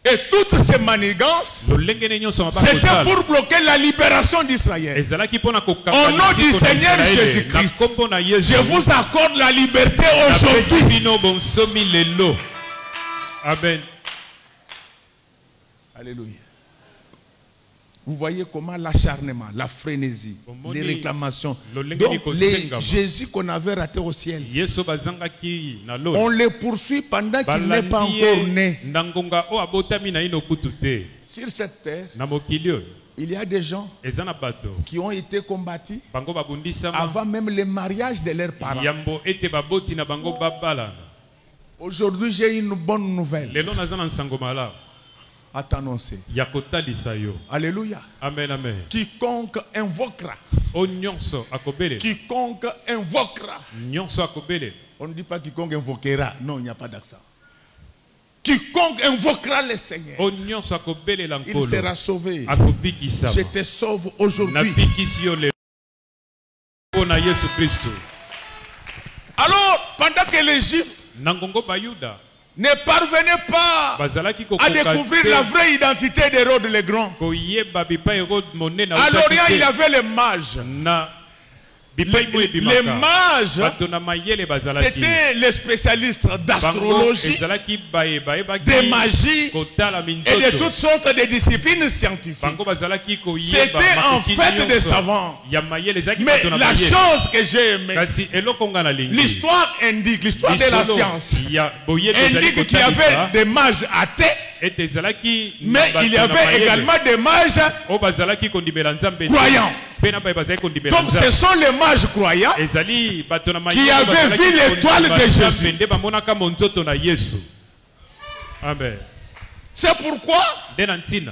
Et toutes ces manigances, c'était pour bloquer la libération d'Israël. Au nom du Seigneur Jésus-Christ, je vous accorde la liberté aujourd'hui. Amen. Alléluia. Vous voyez comment l'acharnement, la frénésie, les réclamations. Donc Jésus qu'on avait raté au ciel, on le poursuit pendant qu'il n'est pas encore né. Sur cette terre, il y a des gens qui ont été combattus avant même le mariage de leurs parents. Aujourd'hui, j'ai une bonne nouvelle à t'annoncer. Alléluia. Amen, amen. Quiconque invoquera. Quiconque invoquera. On ne dit pas quiconque invoquera. Non, il n'y a pas d'accent. Quiconque invoquera le Seigneur, il sera sauvé. Je te sauve aujourd'hui. Alors, pendant que les Juifs ne parvenaient pas à découvrir la vraie identité d'Hérode le Grand, à l'Orient, il y avait les mages. Les mages, c'était les spécialistes d'astrologie, de magie et de toutes sortes de disciplines scientifiques. C'était en fait des savants. Mais la chose que j'ai aimée, l'histoire indique, l'histoire de la science indique qu'il y avait des mages athées, mais il y avait également des mages croyants. Donc ce sont les mages croyants qui avaient vu l'étoile de Jésus. Amen. C'est pourquoi l'évangile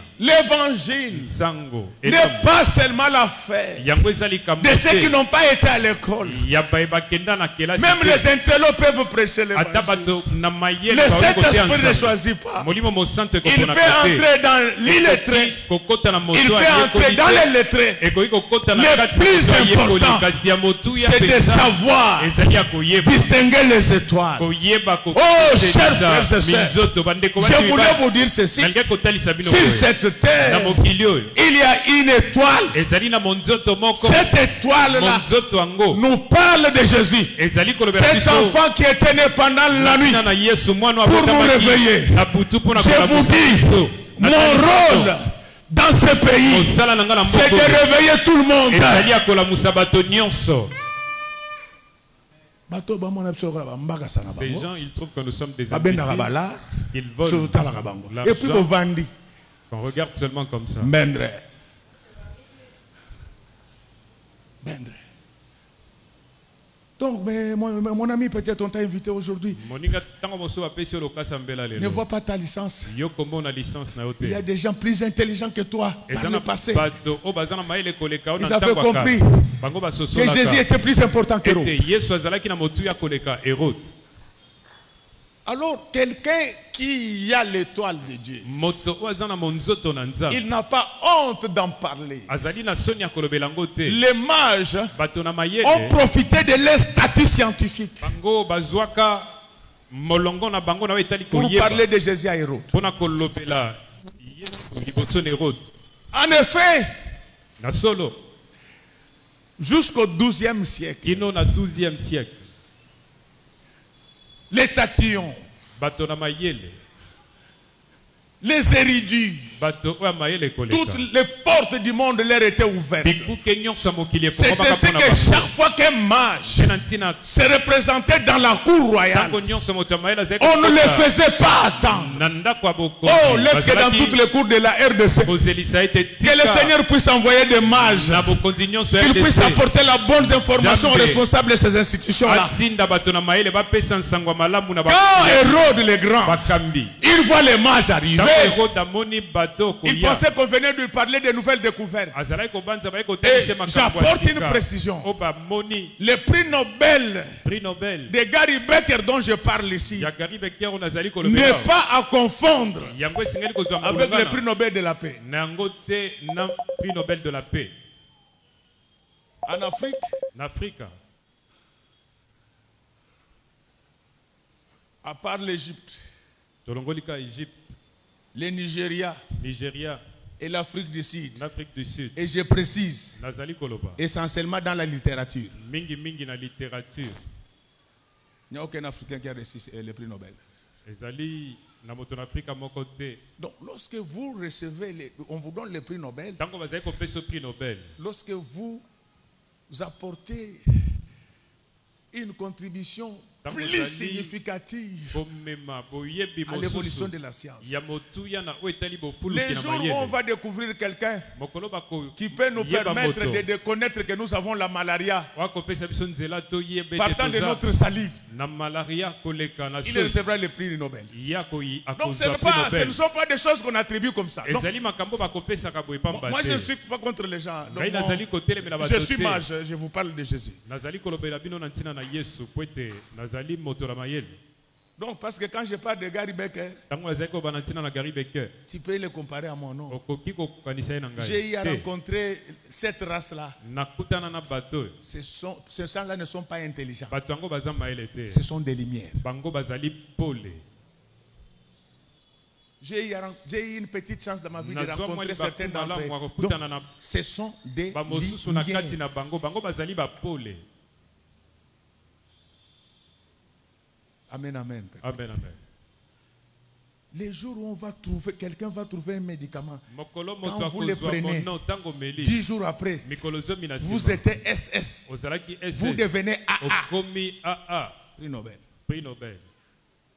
n'est pas seulement l'affaire de ceux qui n'ont pas été à l'école. Même les intellos peuvent prêcher l'évangile. Le Saint-Esprit ne choisit pas. Il peut entrer dans l'illettré. Il peut entrer dans les lettrés. Le plus important, c'est de savoir distinguer les étoiles. Oh, chers frères et sœurs, je voulais vous dire ceci. Sur cette terre, il y a une étoile. Cette étoile-là nous parle de Jésus. Cet enfant qui était né pendant la nuit pour nous réveiller. Je vous dis, mon rôle dans ce pays, c'est de réveiller tout le monde. Ces gens, ils trouvent que nous sommes des imbéciles. Ils volent. Et puis, Bovandi. Qu'on regarde seulement comme ça. Bendre. Bendre. Donc, mais mon ami, peut-être on t'a invité aujourd'hui. Ne vois pas ta licence. Il y a des gens plus intelligents que toi dans le passé. Ils avaient compris que Jésus était plus important que Hérode. Alors, quelqu'un qui a l'étoile de Dieu, il n'a pas honte d'en parler. Les mages ont profité de leur statut scientifique pour parler de Jésus à Hérode. En effet, jusqu'au XIIe siècle, les tatillons, les érudits, toutes les portes du monde leur étaient ouvertes. C'est ainsi que chaque fois qu'un mage se représentait dans la cour royale, on ne le faisait pas attendre. Oh, laisse que dans toutes les cours de la RDC, que le Seigneur puisse envoyer des mages, qu'il puisse apporter la bonne information aux responsables de ces institutions-là. Quand Hérode le Grand, il voit les mages arriver, il pensait qu'on venait de lui parler de nouvelles découvertes. Et j'apporte une précision. Le prix Nobel de Gary Becker dont je parle ici n'est pas à confondre avec le prix Nobel de la paix. En Afrique, à part l'Égypte, le Nigeria et l'Afrique du Sud. Et je précise, essentiellement dans la littérature. Il n'y a aucun Africain qui a reçu le prix Nobel. Donc, lorsque vous recevez, on vous donne le prix Nobel, lorsque vous apportez une contribution plus significative à l'évolution de la science. Les jours où on va découvrir quelqu'un qui peut nous permettre de connaître que nous avons la malaria partant de notre salive, il recevra le prix Nobel. Donc ce ne sont pas des choses qu'on attribue comme ça. Non. Moi je ne suis pas contre les gens. Donc, je suis mage, je vous parle de Jésus. Donc, parce que quand je parle de Gary Becker, tu peux le comparer à mon nom. J'ai rencontré cette race-là. Ces gens-là ne sont pas intelligents. Ce sont des lumières. J'ai eu une petite chance dans ma vie de rencontrer certains d'entre eux. Donc, ce sont des lumières. Amen, amen. Amen, amen. Les jours où on va trouver, quelqu'un va trouver un médicament, quand vous le prenez, 10 jours après, vous êtes SS, vous devenez AA. Prix Nobel. Prix Nobel.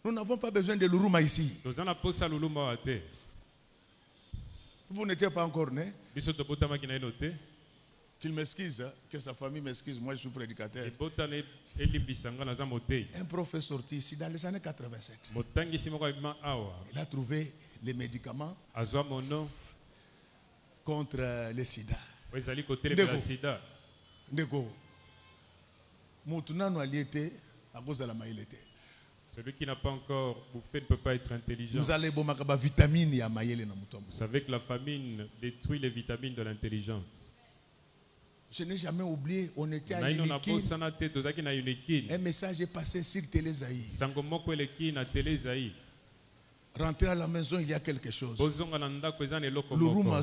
Nous n'avons pas besoin de l'Uruma ici. Vous n'étiez pas encore né. Qu'il m'excuse, que sa famille m'excuse, moi je suis prédicateur. Un prophète sorti ici dans les années 87. Il a trouvé les médicaments contre le sida. Ndeko. À cause de la maïlité. Celui qui n'a pas encore bouffé ne peut pas être intelligent. Vous savez que la famine détruit les vitamines de l'intelligence. Je n'ai jamais oublié, on était à Unikin. Un message est passé sur Télézaï. Rentrez à la maison, il y a quelque chose. L'Uruma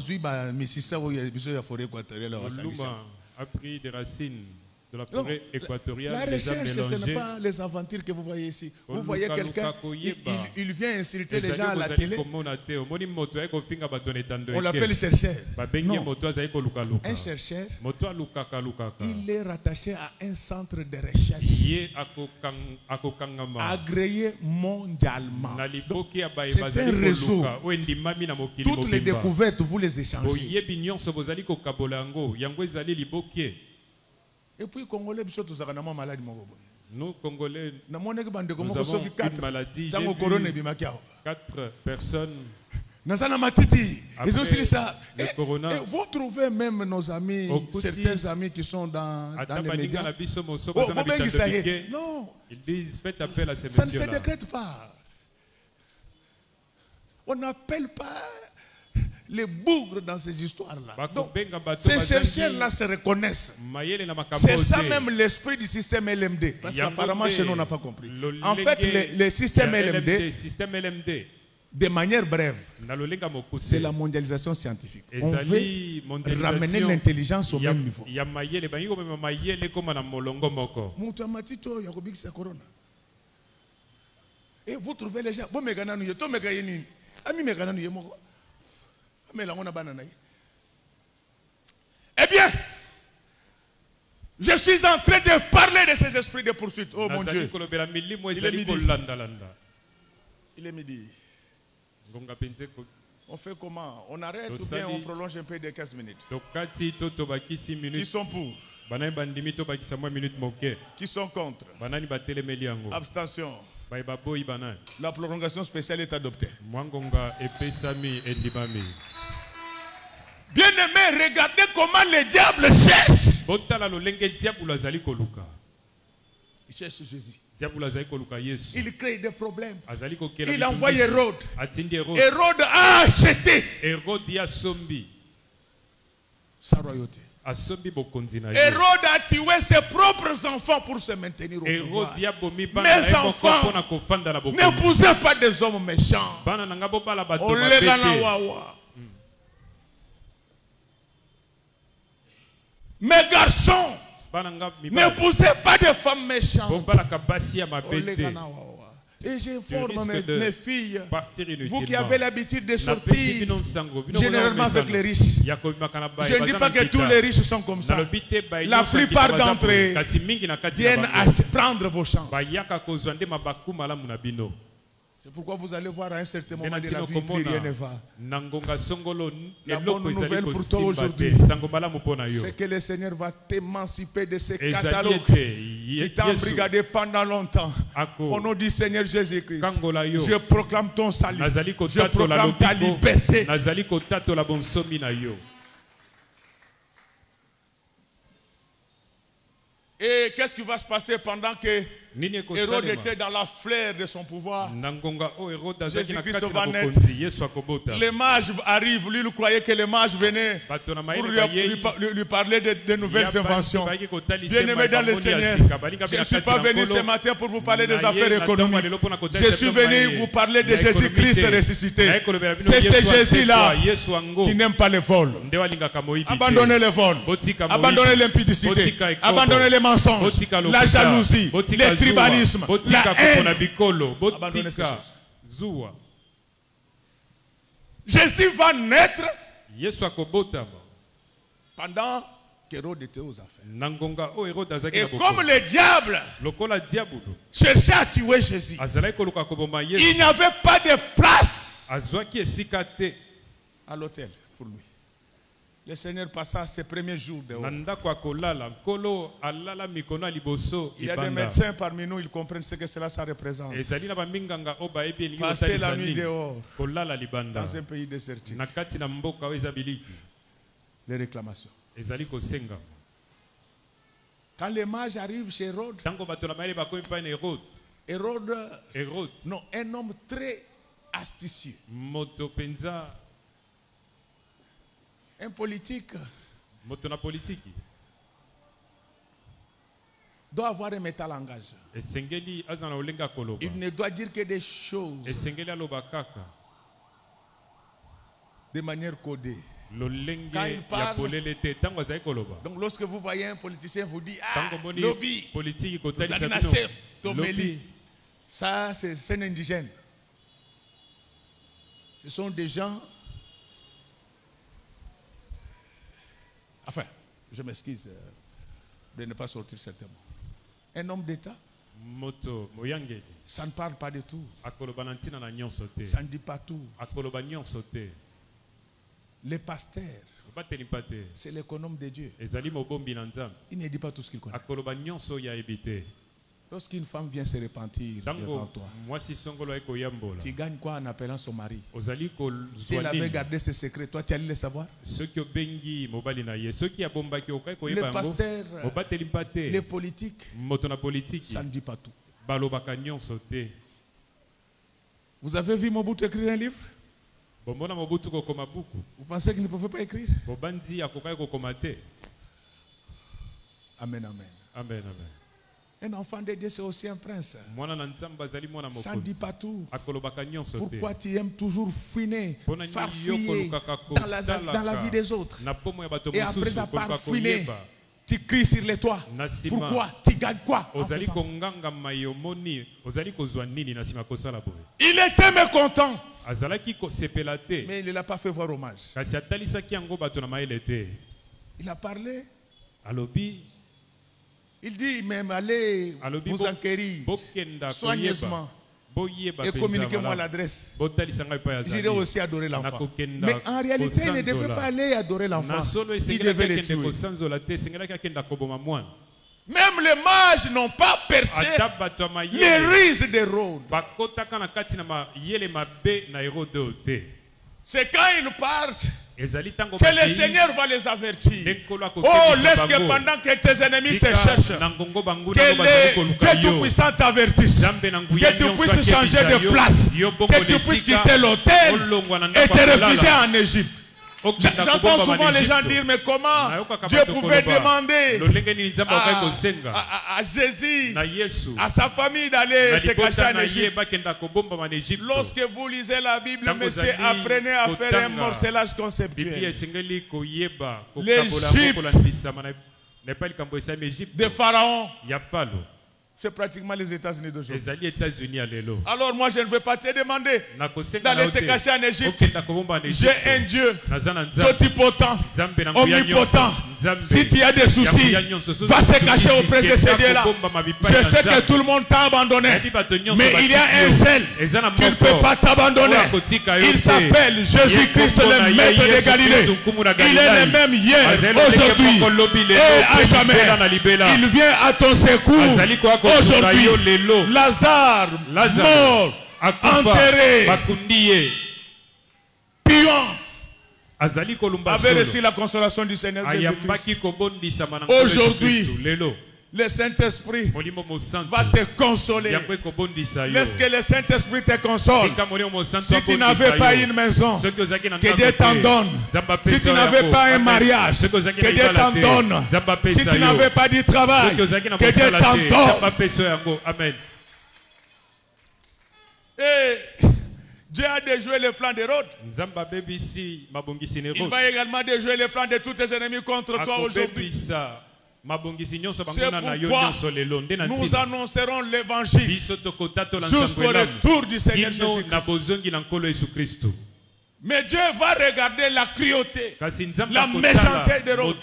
a pris des racines de la forêt équatoriale. La recherche, ce n'est pas les aventures que vous voyez ici. Vous voyez quelqu'un, il vient insulter les gens à la télé. On l'appelle chercheur. Non. Un chercheur, il est rattaché à un centre de recherche agréé mondialement. C'est un réseau. Toutes les découvertes, vous les échangez. Et puis, Congolais, nous, Congolais, nous avons une maladie. 4 personnes. Après le corona, vous trouvez même nos amis, certains amis qui sont dans les médias. Non, ils disent faites appel à ces messieurs-là. Ça ne se décrète pas. On n'appelle pas les bougres dans ces histoires-là. Donc, ces chercheurs-là se reconnaissent. C'est ça même l'esprit du système LMD. Parce qu'apparemment, chez nous, on n'a pas compris. En fait, le système LMD, de manière brève, c'est la mondialisation scientifique. On veut ramener l'intelligence au même niveau. Et vous trouvez les gens. Eh bien, je suis en train de parler de ces esprits de poursuite. Oh mon Dieu. Il est midi. On fait comment? On arrête ou bien on prolonge un peu de 15 minutes? Qui sont pour? Qui sont contre? Abstention. La prolongation spéciale est adoptée. Bien-aimé, regardez comment le diable cherche. Il cherche Jésus. Il crée des problèmes. Il envoie Hérode. Hérode a acheté sa royauté. Hérode a tué ses propres enfants pour se maintenir au pouvoir. Mes enfants, n'épousez pas des hommes méchants. Mes garçons, n'épousez pas de femmes méchantes. Et j'informe mes filles, vous qui avez l'habitude de sortir généralement avec les riches. Je ne dis pas que tous les riches sont comme ça. La plupart d'entre eux viennent prendre vos chances. C'est pourquoi vous allez voir à un certain moment de la vie, plus rien ne va. La bonne nouvelle pour toi aujourd'hui, c'est que le Seigneur va t'émanciper de ces catalogues qui t'ont embrigadé pendant longtemps. Au nom du Seigneur Jésus-Christ, je proclame ton salut. Je proclame ta liberté. Et qu'est-ce qui va se passer pendant que Hérode était dans la fleur de son pouvoir? Jésus-Christ va naître. Les mages arrivent. Lui, il croyait que les mages venaient pour lui parler de nouvelles inventions. Bien-aimé dans le Seigneur, je ne suis pas venu ce matin pour vous parler des affaires économiques. Je suis venu vous parler de Jésus-Christ ressuscité. C'est ce Jésus-là qui n'aime pas les vols. Abandonnez les vols. Abandonnez l'impudicité. Abandonnez les mensonges, la jalousie, le tribalisme, la haine. Abandonnez ces choses. Jésus va naître pendant qu'Hérode était aux affaires. Et comme le diable cherchait à tuer Jésus, il n'y avait pas de place à l'hôtel pour lui. Le Seigneur passa ses premiers jours dehors. Il y a des médecins parmi nous, ils comprennent ce que cela ça représente. Passer la nuit dehors dans un pays désertique. Les réclamations. Quand les mages arrivent chez Hérode, Hérode, non, un homme très astucieux. Un politique doit avoir un métalangage. Il ne doit dire que des choses de manière codée. Quand il parle, donc lorsque vous voyez un politicien vous dit lobby, ça c'est un indigène. Ce sont des gens, enfin, je m'excuse de ne pas sortir certains mots. Un homme d'État, ça ne parle pas de tout. Ça ne dit pas tout. Les pasteurs, c'est l'économe de Dieu. Il ne dit pas tout ce qu'il connaît. Lorsqu'une femme vient se repentir devant toi, tu gagnes quoi en appelant son mari? Si elle avait gardé ses secrets, toi tu allais le savoir? Le pasteur, les politiques, ça ne dit pas tout. Vous avez vu Mobutu écrire un livre? Vous pensez qu'il ne pouvait pas écrire? Amen, amen. Amen, amen. Un enfant de Dieu, c'est aussi un prince. Ça ne dit pas tout. Pourquoi tu aimes toujours fouiner, farfouiller dans la vie des autres? Et après avoir fouiné, tu cries sur les toits. Pourquoi? Tu gagnes quoi? Il était mécontent. Mais il ne l'a pas fait voir hommage. Il a parlé. Il dit même allez vous enquérir soigneusement et communiquez-moi l'adresse. J'irai aussi adorer l'enfant. Mais en réalité, il ne devait pas aller adorer l'enfant. Il devait le tuer. Même les mages n'ont pas percé les ruses des Rhodes. C'est quand ils partent que le Seigneur va les avertir. Oh, laisse que pendant que tes ennemis te cherchent, que Dieu Tout-Puissant t'avertisse, que tu puisses changer de place, que tu puisses quitter l'autel et te réfugier en Égypte. J'entends souvent les gens dire, mais comment Dieu pouvait demander à Jésus, à sa famille d'aller se cacher en Égypte. Lorsque vous lisez la Bible, monsieur, apprenez à faire un morcelage conceptuel. L'Égypte de Pharaon, c'est pratiquement les États-Unis d'aujourd'hui. Alors moi je ne vais pas te demander d'aller te cacher en Égypte. J'ai un Dieu totipotent, omnipotent. Si tu as des soucis, va se cacher auprès de ces dieux-là. Je sais que tout le monde t'a abandonné, mais il y a un seul qui ne peut pas t'abandonner. Il s'appelle Jésus-Christ, le Maître de Galilée. Il est le même hier, aujourd'hui et à jamais. Il vient à ton secours. Aujourd'hui, Lazare, mort, enterré, puant, avait reçu la consolation du Seigneur Jésus-Christ. Aujourd'hui, le Saint-Esprit va te consoler. Laisse que le Saint-Esprit te console. Si tu n'avais pas une maison, que Dieu t'en donne. Si tu n'avais pas un mariage, que Dieu t'en donne. Si tu n'avais pas du travail, que Dieu t'en donne. Amen. Et Dieu a déjoué le plan d'Hérode. Il va également déjouer le plan de tous tes ennemis contre toi aujourd'hui. C'est pourquoi nous annoncerons l'évangile jusqu'au retour du Seigneur Jésus-Christ. Mais Dieu va regarder la cruauté, la méchanceté d'Hérode.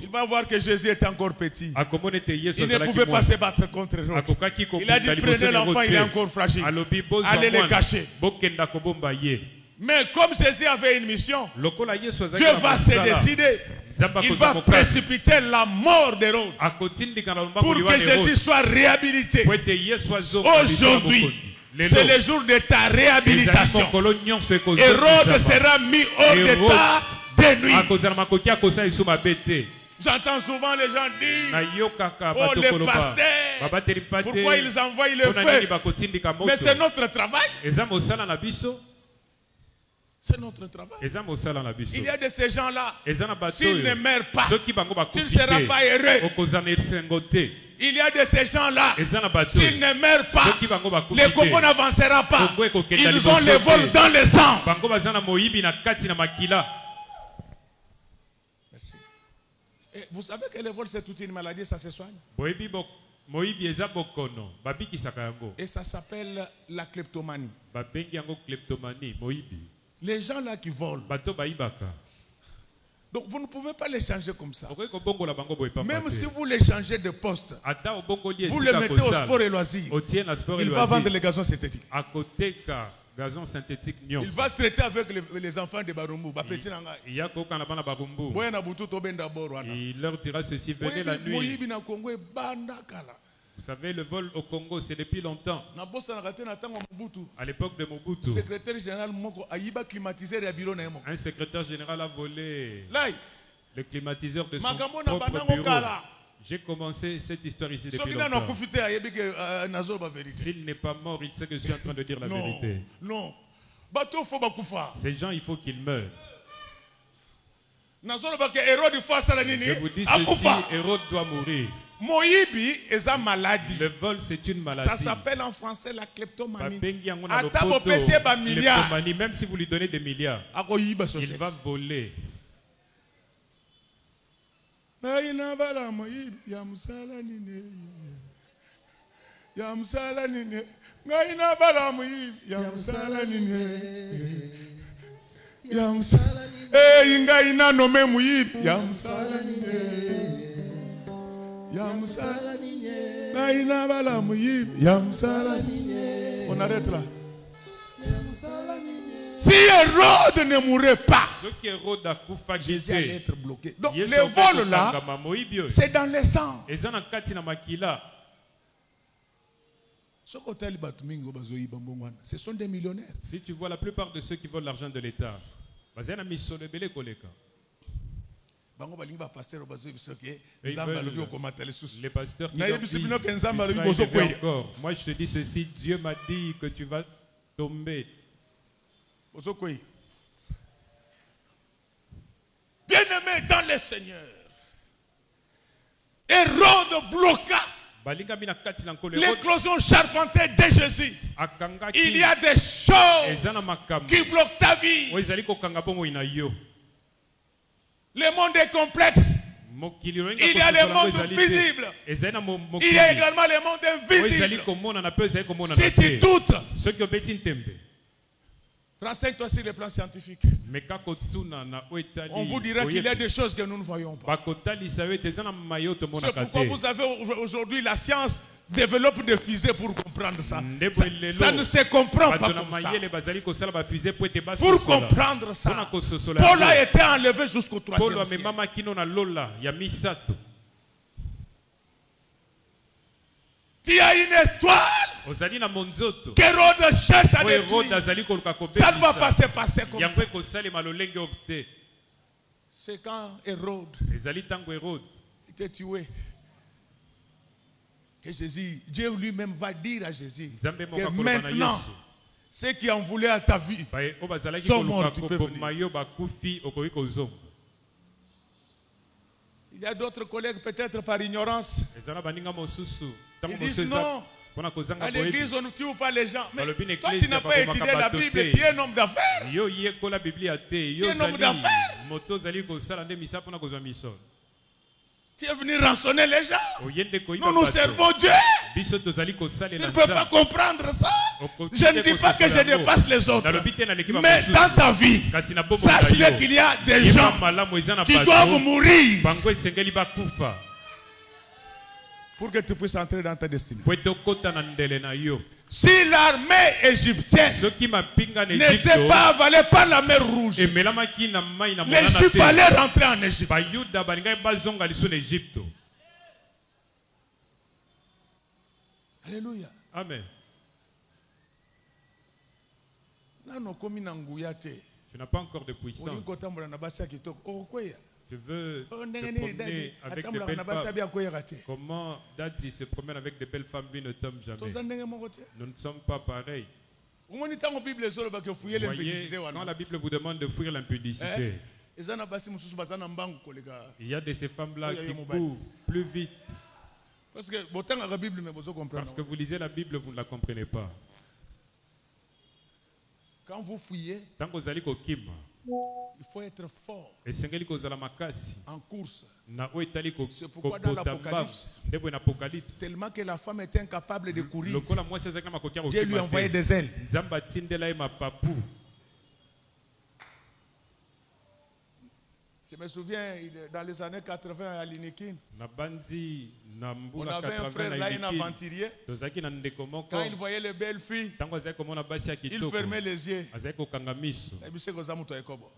Il va voir que Jésus est encore petit. Il ne pouvait pas se battre contre Hérode. Il a dit prenez l'enfant, il est encore fragile. Allez le cacher. Mais comme Jésus avait une mission, Dieu va se décider. Il va précipiter la mort d'Hérode pour que Jésus soit réhabilité. Aujourd'hui, c'est le jour de ta réhabilitation. Hérode sera mis hors d'état de nuit. J'entends souvent les gens dire, oh les pasteurs, pourquoi ils envoient le feu? Mais c'est notre travail. C'est notre travail. Il y a de ces gens-là, s'ils ne meurent pas, tu ne seras pas heureux. Il y a de ces gens-là, s'ils ne meurent pas, le Congo n'avancera pas. Ils ont le vol dans le sang. Et vous savez que le vol c'est toute une maladie, ça se soigne. Et ça s'appelle la kleptomanie. Les gens là qui volent. Donc vous ne pouvez pas les changer comme ça. Même si vous les changez de poste, vous les mettez au sport et loisirs, il va vendre les gazons synthétiques. Il va traiter avec les enfants de Barumbu. Il leur dira ceci, venez la nuit. Vous savez, le vol au Congo, c'est depuis longtemps. À l'époque de Mobutu, un secrétaire général a volé le climatiseur de son propre bureau. J'ai commencé cette histoire ici depuis longtemps. S'il n'est pas mort, il sait que je suis en train de dire la vérité. Non. Ces gens, il faut qu'ils meurent. Je vous dis ceci, Hérode doit mourir. Le vol, c'est une maladie. Ça s'appelle en français la kleptomanie. Même si vous lui donnez des milliards, il va voler. On arrête là. Si Hérode ne mourait pas, Jésus allait être bloqué. Donc les vols là, c'est dans les sangs. Ce sont des millionnaires. Si tu vois la plupart de ceux qui volent l'argent de l'État, les pasteurs qui encore. Moi je te dis ceci, Dieu m'a dit que tu vas tomber. Bien-aimé dans le Seigneur, Hérode bloqua l'éclosion charpentée de Jésus. Il y a des choses qui bloquent ta vie. Le monde est complexe. Il y a le monde visible. Il y a également le monde invisible. Si tu doutes, renseigne-toi sur le plan scientifique. On vous dira qu'il y a des choses que nous ne voyons pas. C'est pourquoi vous avez aujourd'hui la science développe des fusées pour comprendre ça. Ça ne se comprend pas comme ça. Pour comprendre ça, Paul a été enlevé jusqu'au 3e siècle. Tu as une étoile qu'Hérode cherche à détruire. Ça ne va pas se passer comme ça. C'est quand Hérode était tué que Jésus, Dieu lui-même va dire à Jésus que maintenant, ceux qui en voulaient à ta vie sont morts, tu peux venir. Il y a d'autres collègues, peut-être par ignorance, ils disent non, à l'église on ne tue pas les gens. Mais toi tu n'as pas étudié la Bible, tu es un homme d'affaires. Tu es un homme d'affaires. Tu es venu rançonner les gens. Nous servons Dieu. Tu ne peux pas comprendre ça. Je ne dis pas que je dépasse les autres. Mais dans ta vie, sache qu'il y a des gens qui doivent mourir pour que tu puisses entrer dans ta destinée. Si l'armée égyptienne n'était pas avalée par la mer Rouge, les Juifs allaient rentrer en Égypte. Alléluia. Amen. Tu n'as pas encore de puissance. Tu veux te promener avec de belles femmes. Comment Daddy se promène avec de belles femmes, lui ne tombe jamais. Nous ne sommes pas pareils. Vous voyez, quand la Bible vous demande de fuir l'impudicité, il y a de ces femmes-là qui courent plus vite. Parce que vous lisez la Bible, vous ne la comprenez pas. Quand vous fouillez, tant que vous allez au Kim, Il faut être fort en course. C'est pourquoi dans l'Apocalypse, tellement que la femme était incapable de courir, Dieu lui envoyait des ailes. Je me souviens, dans les années 80 à Linikin, on avait un frère là, un aventurier. Quand il voyait les belles filles, il fermait les yeux.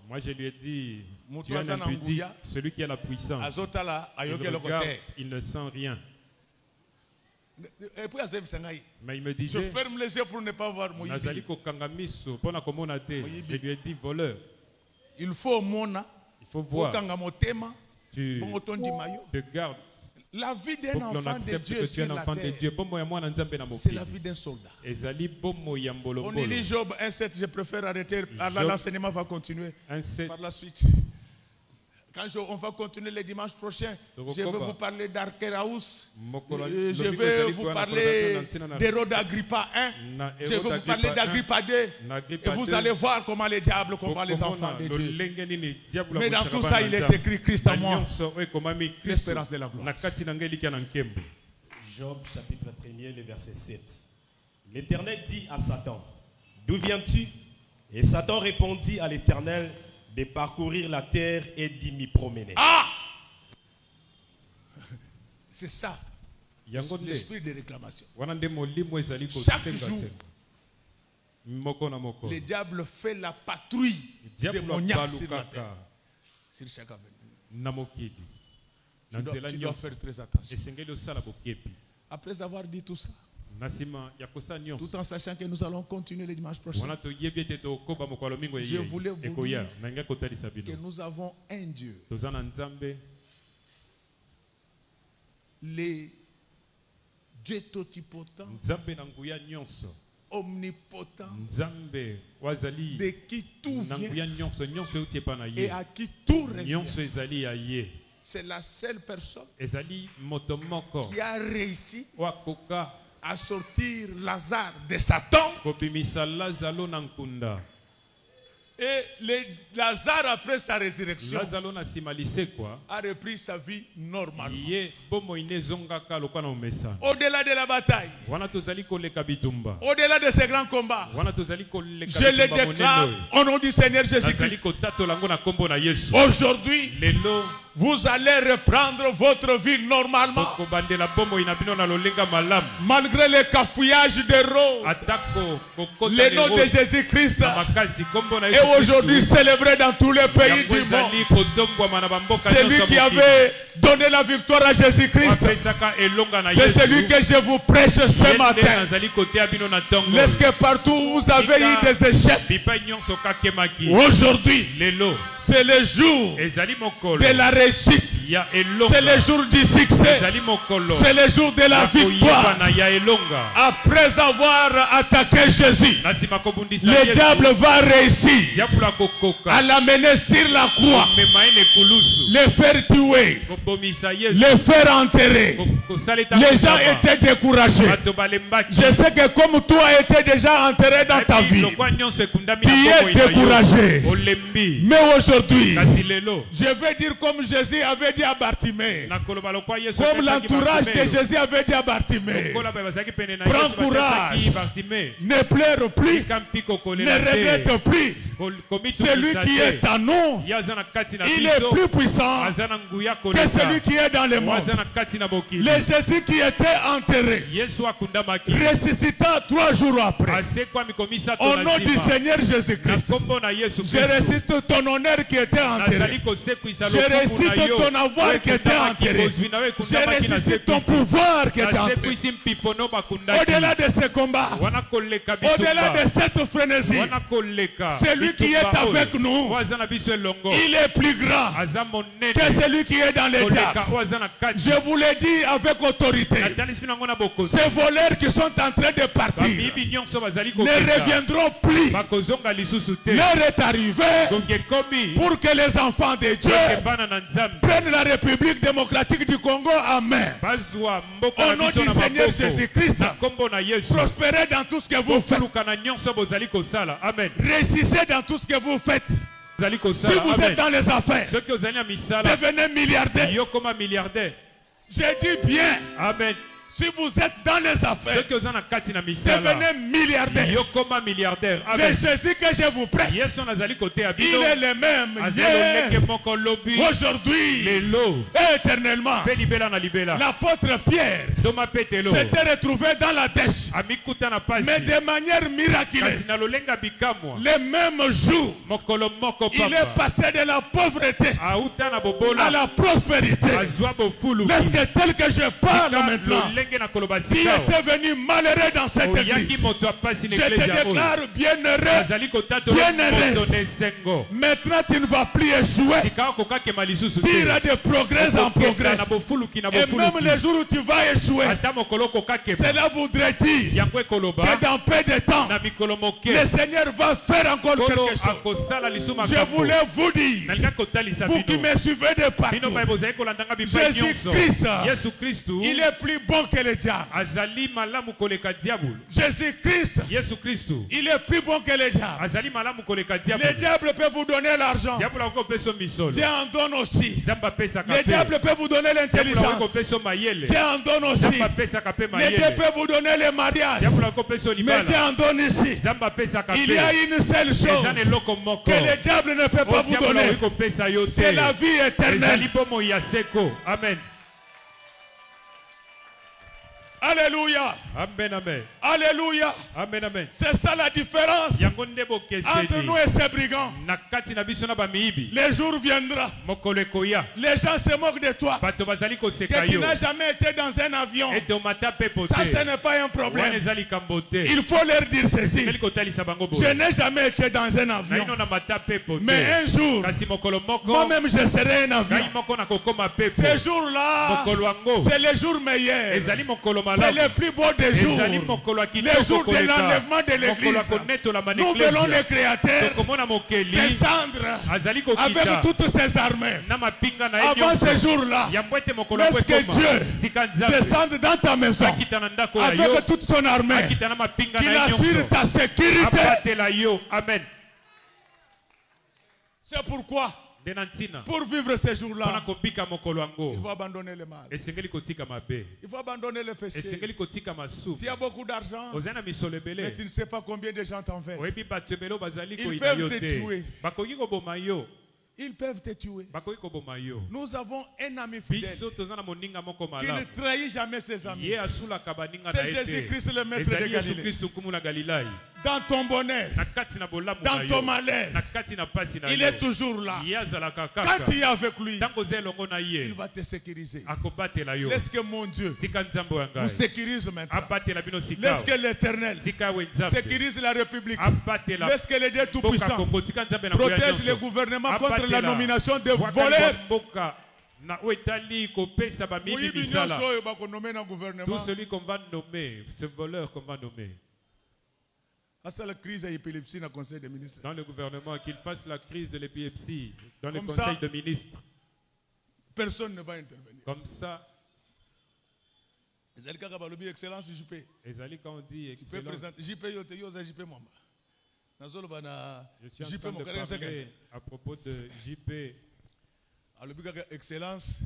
Moi je lui ai dit, tu as un petit, celui qui a la puissance, il regarde, il ne sent rien. Mais il me disait, je ferme les yeux pour ne pas voir mon je lui ai dit, voleur. Il faut voir. Tu te gardes. La vie d'un enfant de Dieu sur la terre, c'est la vie d'un soldat. On lit Job 1,7, je préfère arrêter. L'enseignement va continuer par la suite. Quand on va continuer le dimanche prochain, je vais vous parler d'Arkélaus. Je vais vous parler d'Hérode Agrippa 1. Je vais vous parler d'Agrippa 2. Et vous allez voir comment les diables combattent les enfants de Dieu. Mais dans tout ça, il est écrit Christ en moi, l'espérance de la gloire. Job chapitre 1er, le verset 7. L'Éternel dit à Satan, d'où viens-tu? Et Satan répondit à l'Éternel, de parcourir la terre et d'y m'y promener. Ah! C'est ça. L'esprit de réclamation. Chaque jour, le diable fait la patrouille démoniaque sur la terre. Sur chaque avenue. Tu dois faire très attention. Après avoir dit tout ça, tout en sachant que nous allons continuer le dimanche prochain, je voulais vous dire que nous avons un Dieu, le Dieu totipotent, omnipotent, de qui tout vient et à qui tout revient. C'est la seule personne qui a réussi à sortir Lazare de Satan. Et Lazare, après sa résurrection, a repris sa vie normalement. Au-delà de la bataille, au-delà de ces grands combats, je le déclare au nom du Seigneur Jésus-Christ. Aujourd'hui, vous allez reprendre votre vie normalement. Malgré les cafouillages des roses, le nom de Jésus-Christ est aujourd'hui célébré dans tous les pays du monde. C'est lui qui avait donné la victoire à Jésus-Christ. C'est celui que je vous prêche ce matin. Est-ce que partout où vous avez eu des échecs, aujourd'hui, c'est le jour de la réussite. C'est le jour du succès. C'est le jour de la victoire. Après avoir attaqué Jésus, le diable va réussir à l'amener sur la croix, le faire tuer, le faire enterrer. Les gens étaient découragés. Je sais que comme toi étais déjà enterré dans ta vie, tu es découragé. Mais aujourd'hui, je vais dire comme Jésus avait dit à Bartimée, comme l'entourage de Jésus avait dit à Bartimée, prends courage, ne pleure plus, ne regrette plus. Celui qui est en nous, il est plus puissant que celui qui est dans le monde. Le Jésus qui était enterré ressuscita 3 jours après. Au nom du Seigneur Jésus-Christ, je ressuscite ton honneur qui était enterré. Je ressuscite ton avoir qui était enterré. Je ressuscite ton pouvoir qui était enterré. Au-delà de ce combat, au-delà de cette frénésie, celui qui est avec nous, il est plus grand que celui qui est dans les diables. Je vous l'ai dit avec autorité. Ces voleurs qui sont en train de partir ne reviendront plus. L'heure est arrivée pour que les enfants de Dieu prennent la République démocratique du Congo en main. Au nom du Seigneur Jésus-Christ, prospérez dans tout ce que vous faites. Réussissez dans tout ce que vous faites. Si vous êtes dans les affaires, devenez milliardaire. J'ai dit bien. Amen. Si vous êtes dans les affaires, devenez milliardaire. Le Jésus que je vous prêche, il est le même hier, aujourd'hui et éternellement. L'apôtre Pierre s'était retrouvé dans la dèche, mais de manière miraculeuse. Le même jour, il est passé de la pauvreté à la prospérité. Est-ce que tel que je parle maintenant, qui est devenu malheureux dans cette église, je te déclare bienheureux, maintenant tu ne vas plus échouer. Tu iras de progrès en progrès. Et même les jours où tu vas échouer, cela voudrait dire que dans peu de temps, le Seigneur va faire encore quelque chose. Je voulais vous dire, vous qui me suivez de partout, Jésus-Christ, il est plus bon que le diable. Jésus-Christ, il est plus bon que le diable. Le diable peut vous donner l'argent. Dieu en donne aussi. Le diable peut vous donner l'intelligence. Dieu en donne aussi. Le diable peut vous donner le mariage. Mais Dieu en donne ici. Il y a une seule chose que le diable ne peut pas vous donner. C'est la vie éternelle. Amen. Alléluia. Amen, amen. Alléluia. Amen, amen. C'est ça la différence entre nous et ces brigands. Le jour viendra. Les gens se moquent de toi. Que tu n'as jamais été dans un avion. Ça, ce n'est pas un problème. Il faut leur dire ceci. Je n'ai jamais été dans un avion. Mais un jour, moi-même je serai un avion. Ce jour-là, c'est le jour meilleur. C'est le plus beau des jours. Le jour de l'enlèvement de l'église. Nous verrons le Créateur descendre avec toutes ses armées. Avant ce jour-là, laisse que Dieu descende dans ta maison avec toute son armée, qu'il assure ta sécurité. Amen. C'est pourquoi, pour vivre ces jours-là, il faut abandonner le mal. Il faut abandonner le péché. Tu as beaucoup d'argent, mais tu ne sais pas combien de gens t'en veulent. Ils peuvent te tuer. Ils peuvent te tuer. Nous avons un ami fidèle qui ne trahit jamais ses amis. C'est Jésus-Christ, le maître de Galilée. Dans ton bonheur, dans ton malheur, il est toujours là. Quand tu es avec lui, il va te sécuriser. Laisse que mon Dieu vous sécurise maintenant. Laisse que l'Éternel sécurise la République. Laisse que le Dieu Tout-Puissant protège le gouvernement contre la nomination de voleurs. Tout celui qu'on va nommer, ce voleur qu'on va nommer. Dans le gouvernement, qu'il fasse la crise de l'épilepsie dans le conseil de ministres. Personne ne va intervenir. Comme ça. Ezali quand on dit excellence. Tu peux présenter JP Mwamba. Je suis en train de parler à propos de JP. Excellence.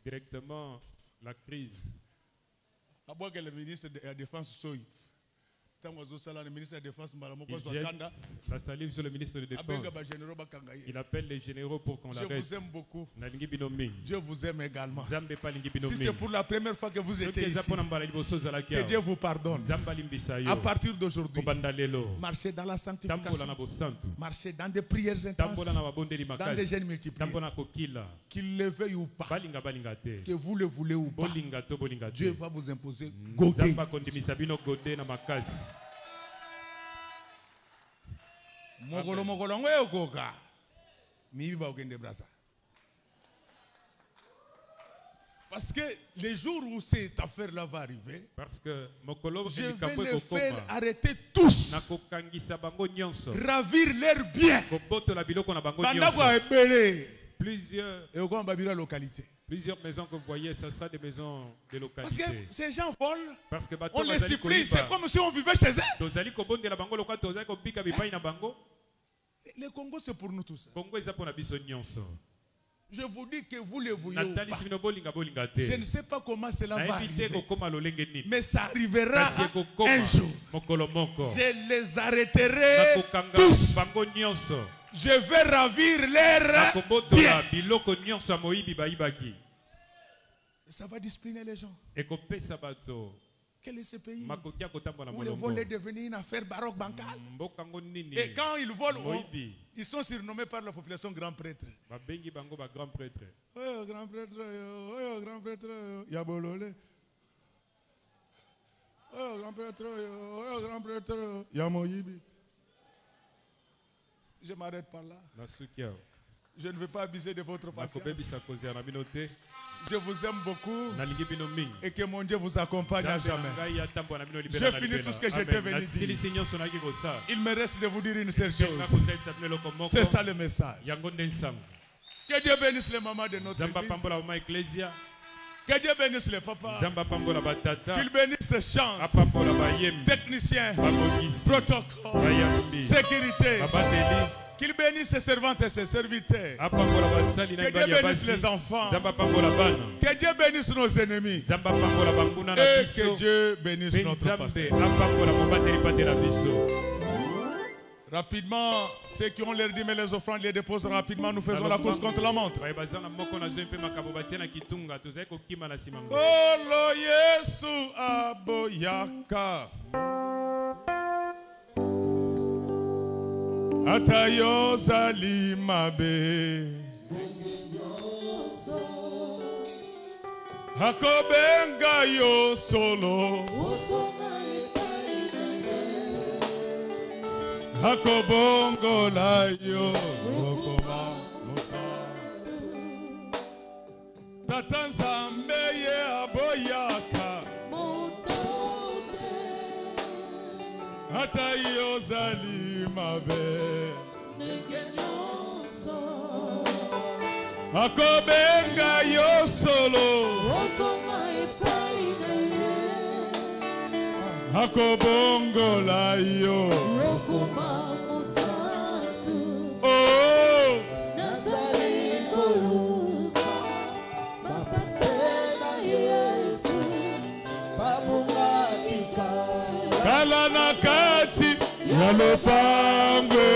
Directement la crise. Le ministre de la Défense le ministre de la Défense, la salive sur le ministre de la Défense. Il appelle les généraux pour qu'on l'arrête. Je vous aime beaucoup. Dieu vous aime également. Si c'est pour la première fois que vous étiez ici, que Dieu vous pardonne. À partir d'aujourd'hui, marchez dans la sanctification. Marchez dans des prières intenses, dans des jeûnes multipliés. Qu'il le veuille ou pas, que vous le voulez ou pas, Dieu va vous imposer Godé. Parce que les jours où cette affaire-là va arriver, je vais les faire arrêter tous, ravir leurs biens. Plusieurs maisons que vous voyez, ce sera des maisons de localité. Parce que ces gens volent, on les supplie, c'est comme si on vivait chez eux. Le Congo, c'est pour nous tous. Congo est pour nous. Je vous dis que vous le voyez ou pas. Je ne sais pas comment cela va arriver. Mais ça arrivera un jour. Je les arrêterai tous. Je vais ravir l'air. Ça va discipliner les gens. Quel est ce pays où le vol est devenu une affaire baroque bancale? Et quand ils volent, ils sont surnommés par la population grands prêtres. Oh, grand prêtre, grand prêtre, Yabolole. Oh, grand prêtre, Yamoyibi. Je m'arrête par là. Je ne veux pas abuser de votre patience. Je vous aime beaucoup et que mon Dieu vous accompagne à jamais. J'ai fini tout ce que j'étais venu dire. Il me reste de vous dire une seule chose. C'est ça le message. Que Dieu bénisse les mamans de notre église. Que Dieu bénisse les papas. Qu'il bénisse les chants, techniciens, protocole, sécurité. Qu'il bénisse ses servantes et ses serviteurs. Que Dieu bénisse les enfants. Que Dieu bénisse nos ennemis. Et que Dieu bénisse notre passé. Rapidement, ceux qui ont l'air d'aimer les offrandes, les déposent rapidement. Nous faisons la course contre la montre. Kolo Yesu aboyaka. Atayo zalimabe Hakobenga yo solo Hakobongo la yo Rokoma Musa Tatanzambe ye aboyaka Atayo zalimabe Akobenga yo solo Akobongo la yo Oh Kala nakati Yalopangwe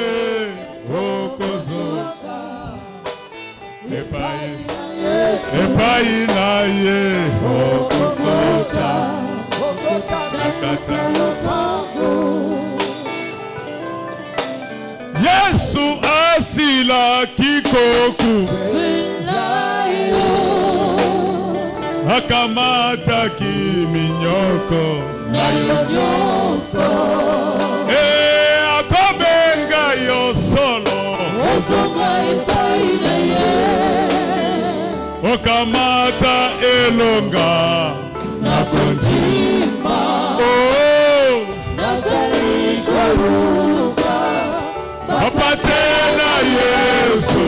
Okozoka Epai na ye Okokota Nakata lopango Yesu asila kikoku Akamata kiminyoko Nayo nyoso Akobenga yo solo Okamata elonga Nakonjima Oh Nazali koruka Apatena Yesu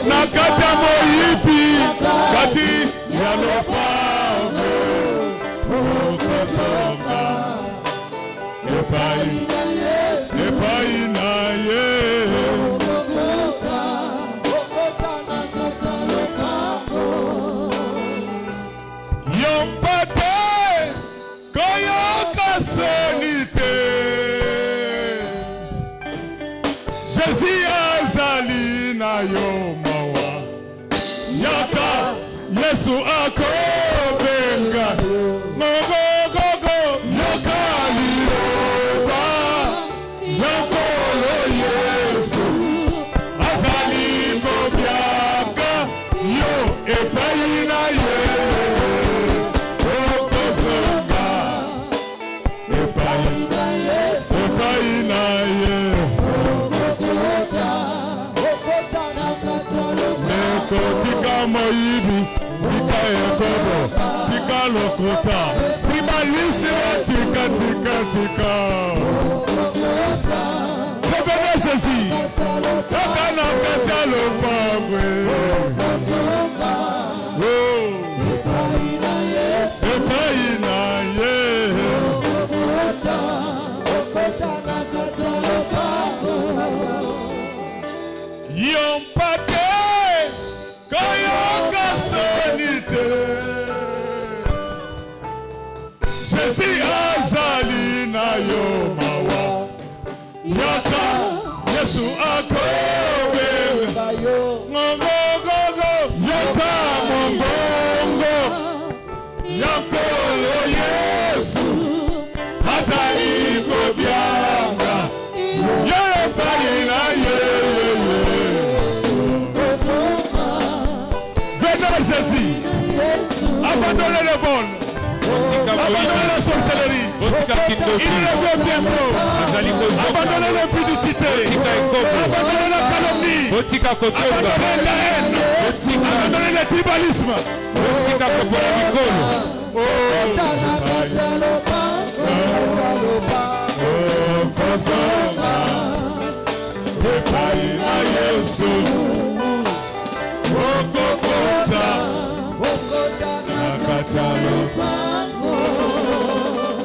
Nakata moyipi Kati Yalopango Okosonga Epai na ye Yompate Koyoka sonite Jésus azali na yo mawa Yaka Yesu akobenga Mogogogo Yoka liroba Yokolo Yesu azali kobiaga Yo epai na ye Okozonga Epai na ye Neko tika moyibi Tika ekobo Tika lokota Tribalisme tika Revenez Jésus Takana katia lopangwe Epai na ye Jésus, abandonnez le vol, abandonnez la sorcellerie, il revient bientôt, abandonnez l'impudicité, abandonnez la calomnie, abandonnez la haine, abandonnez le tribalisme.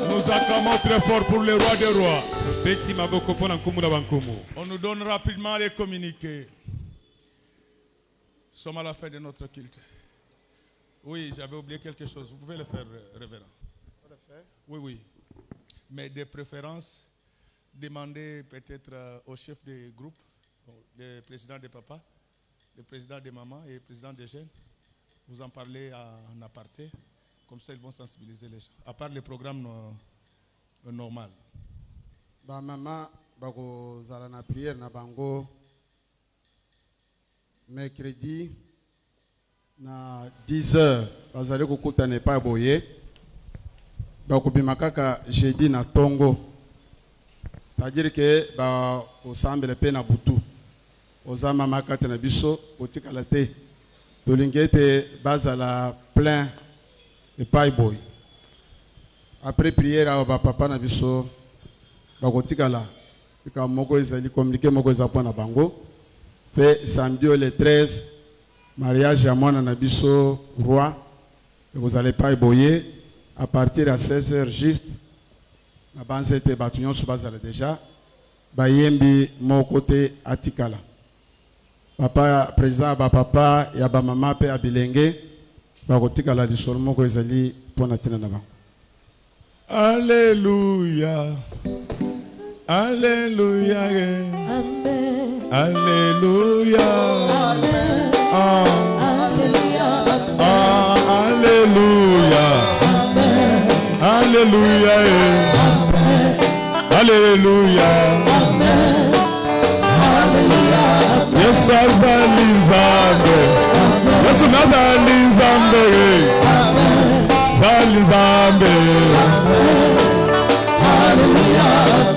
Nous acclamons très fort pour le roi des rois. On nous donne rapidement les communiqués. Nous sommes à la fin de notre culte. Oui, j'avais oublié quelque chose. Vous pouvez le faire, révérend. Oui, oui. Mais de préférence, demandez peut-être au chef des groupes, le président des papas, le président des mamans et le président des jeunes. Vous en parlez en aparté, comme ça ils vont sensibiliser les gens. À part le programme normal. Ba maman bako zala na prière na bango mercredi na 10h bazali kokutana pa boye bako bimakaka jeudi na tongo, c'est-à-dire que ba osambele pe na butu ozama makata na biso otikala te tolingete bazala plein de paille boy. Après prière à papa na biso bakotikala ka moko ezali communiquer moko za na bango pe samedi le 13 mariage à mona na biso roi et vous allez pas boyer à partir à 16h juste na banzete batunyon so bazala déjà bayembi mon côté atikala papa président ba papa ya ba mama pe abilenge bakotikala disolo moko ezali pona tina na bango. Alléluia. Alléluia. Amen. Alléluia. Amen. Alléluia. Alléluia. Amen. Alléluia. Amen. Alléluia. Amen. Alléluia. Yesu azalizambe. Yesu nazalizambe. Zalizambe.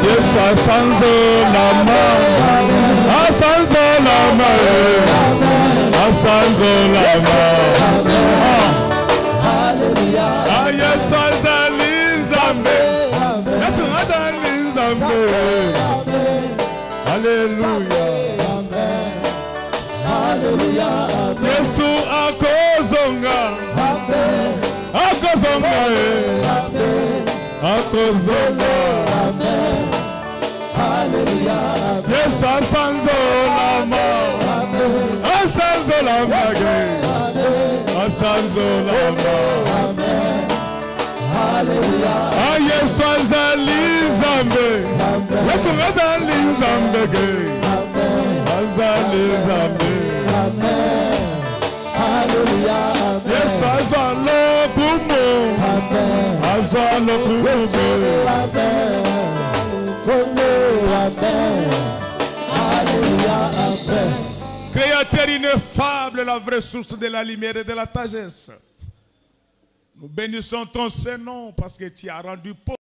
Yesu asanzo lama, asanzo lama, asanzo lama. Ah, Yesu azalizambe, Yesu azalizambe. Alléluia. Yesu akozonga, akozonga, akozonga. Yesu asanzo lama, asanzo lama, asanzo lama. Ah, Yesu azalizambe, Yesu azalizambe, azalizambe. Yesu azalokumu, azalokumu. Créateur ineffable, la vraie source de la lumière et de la sagesse. Nous bénissons ton Saint-Nom parce que tu as rendu pauvre.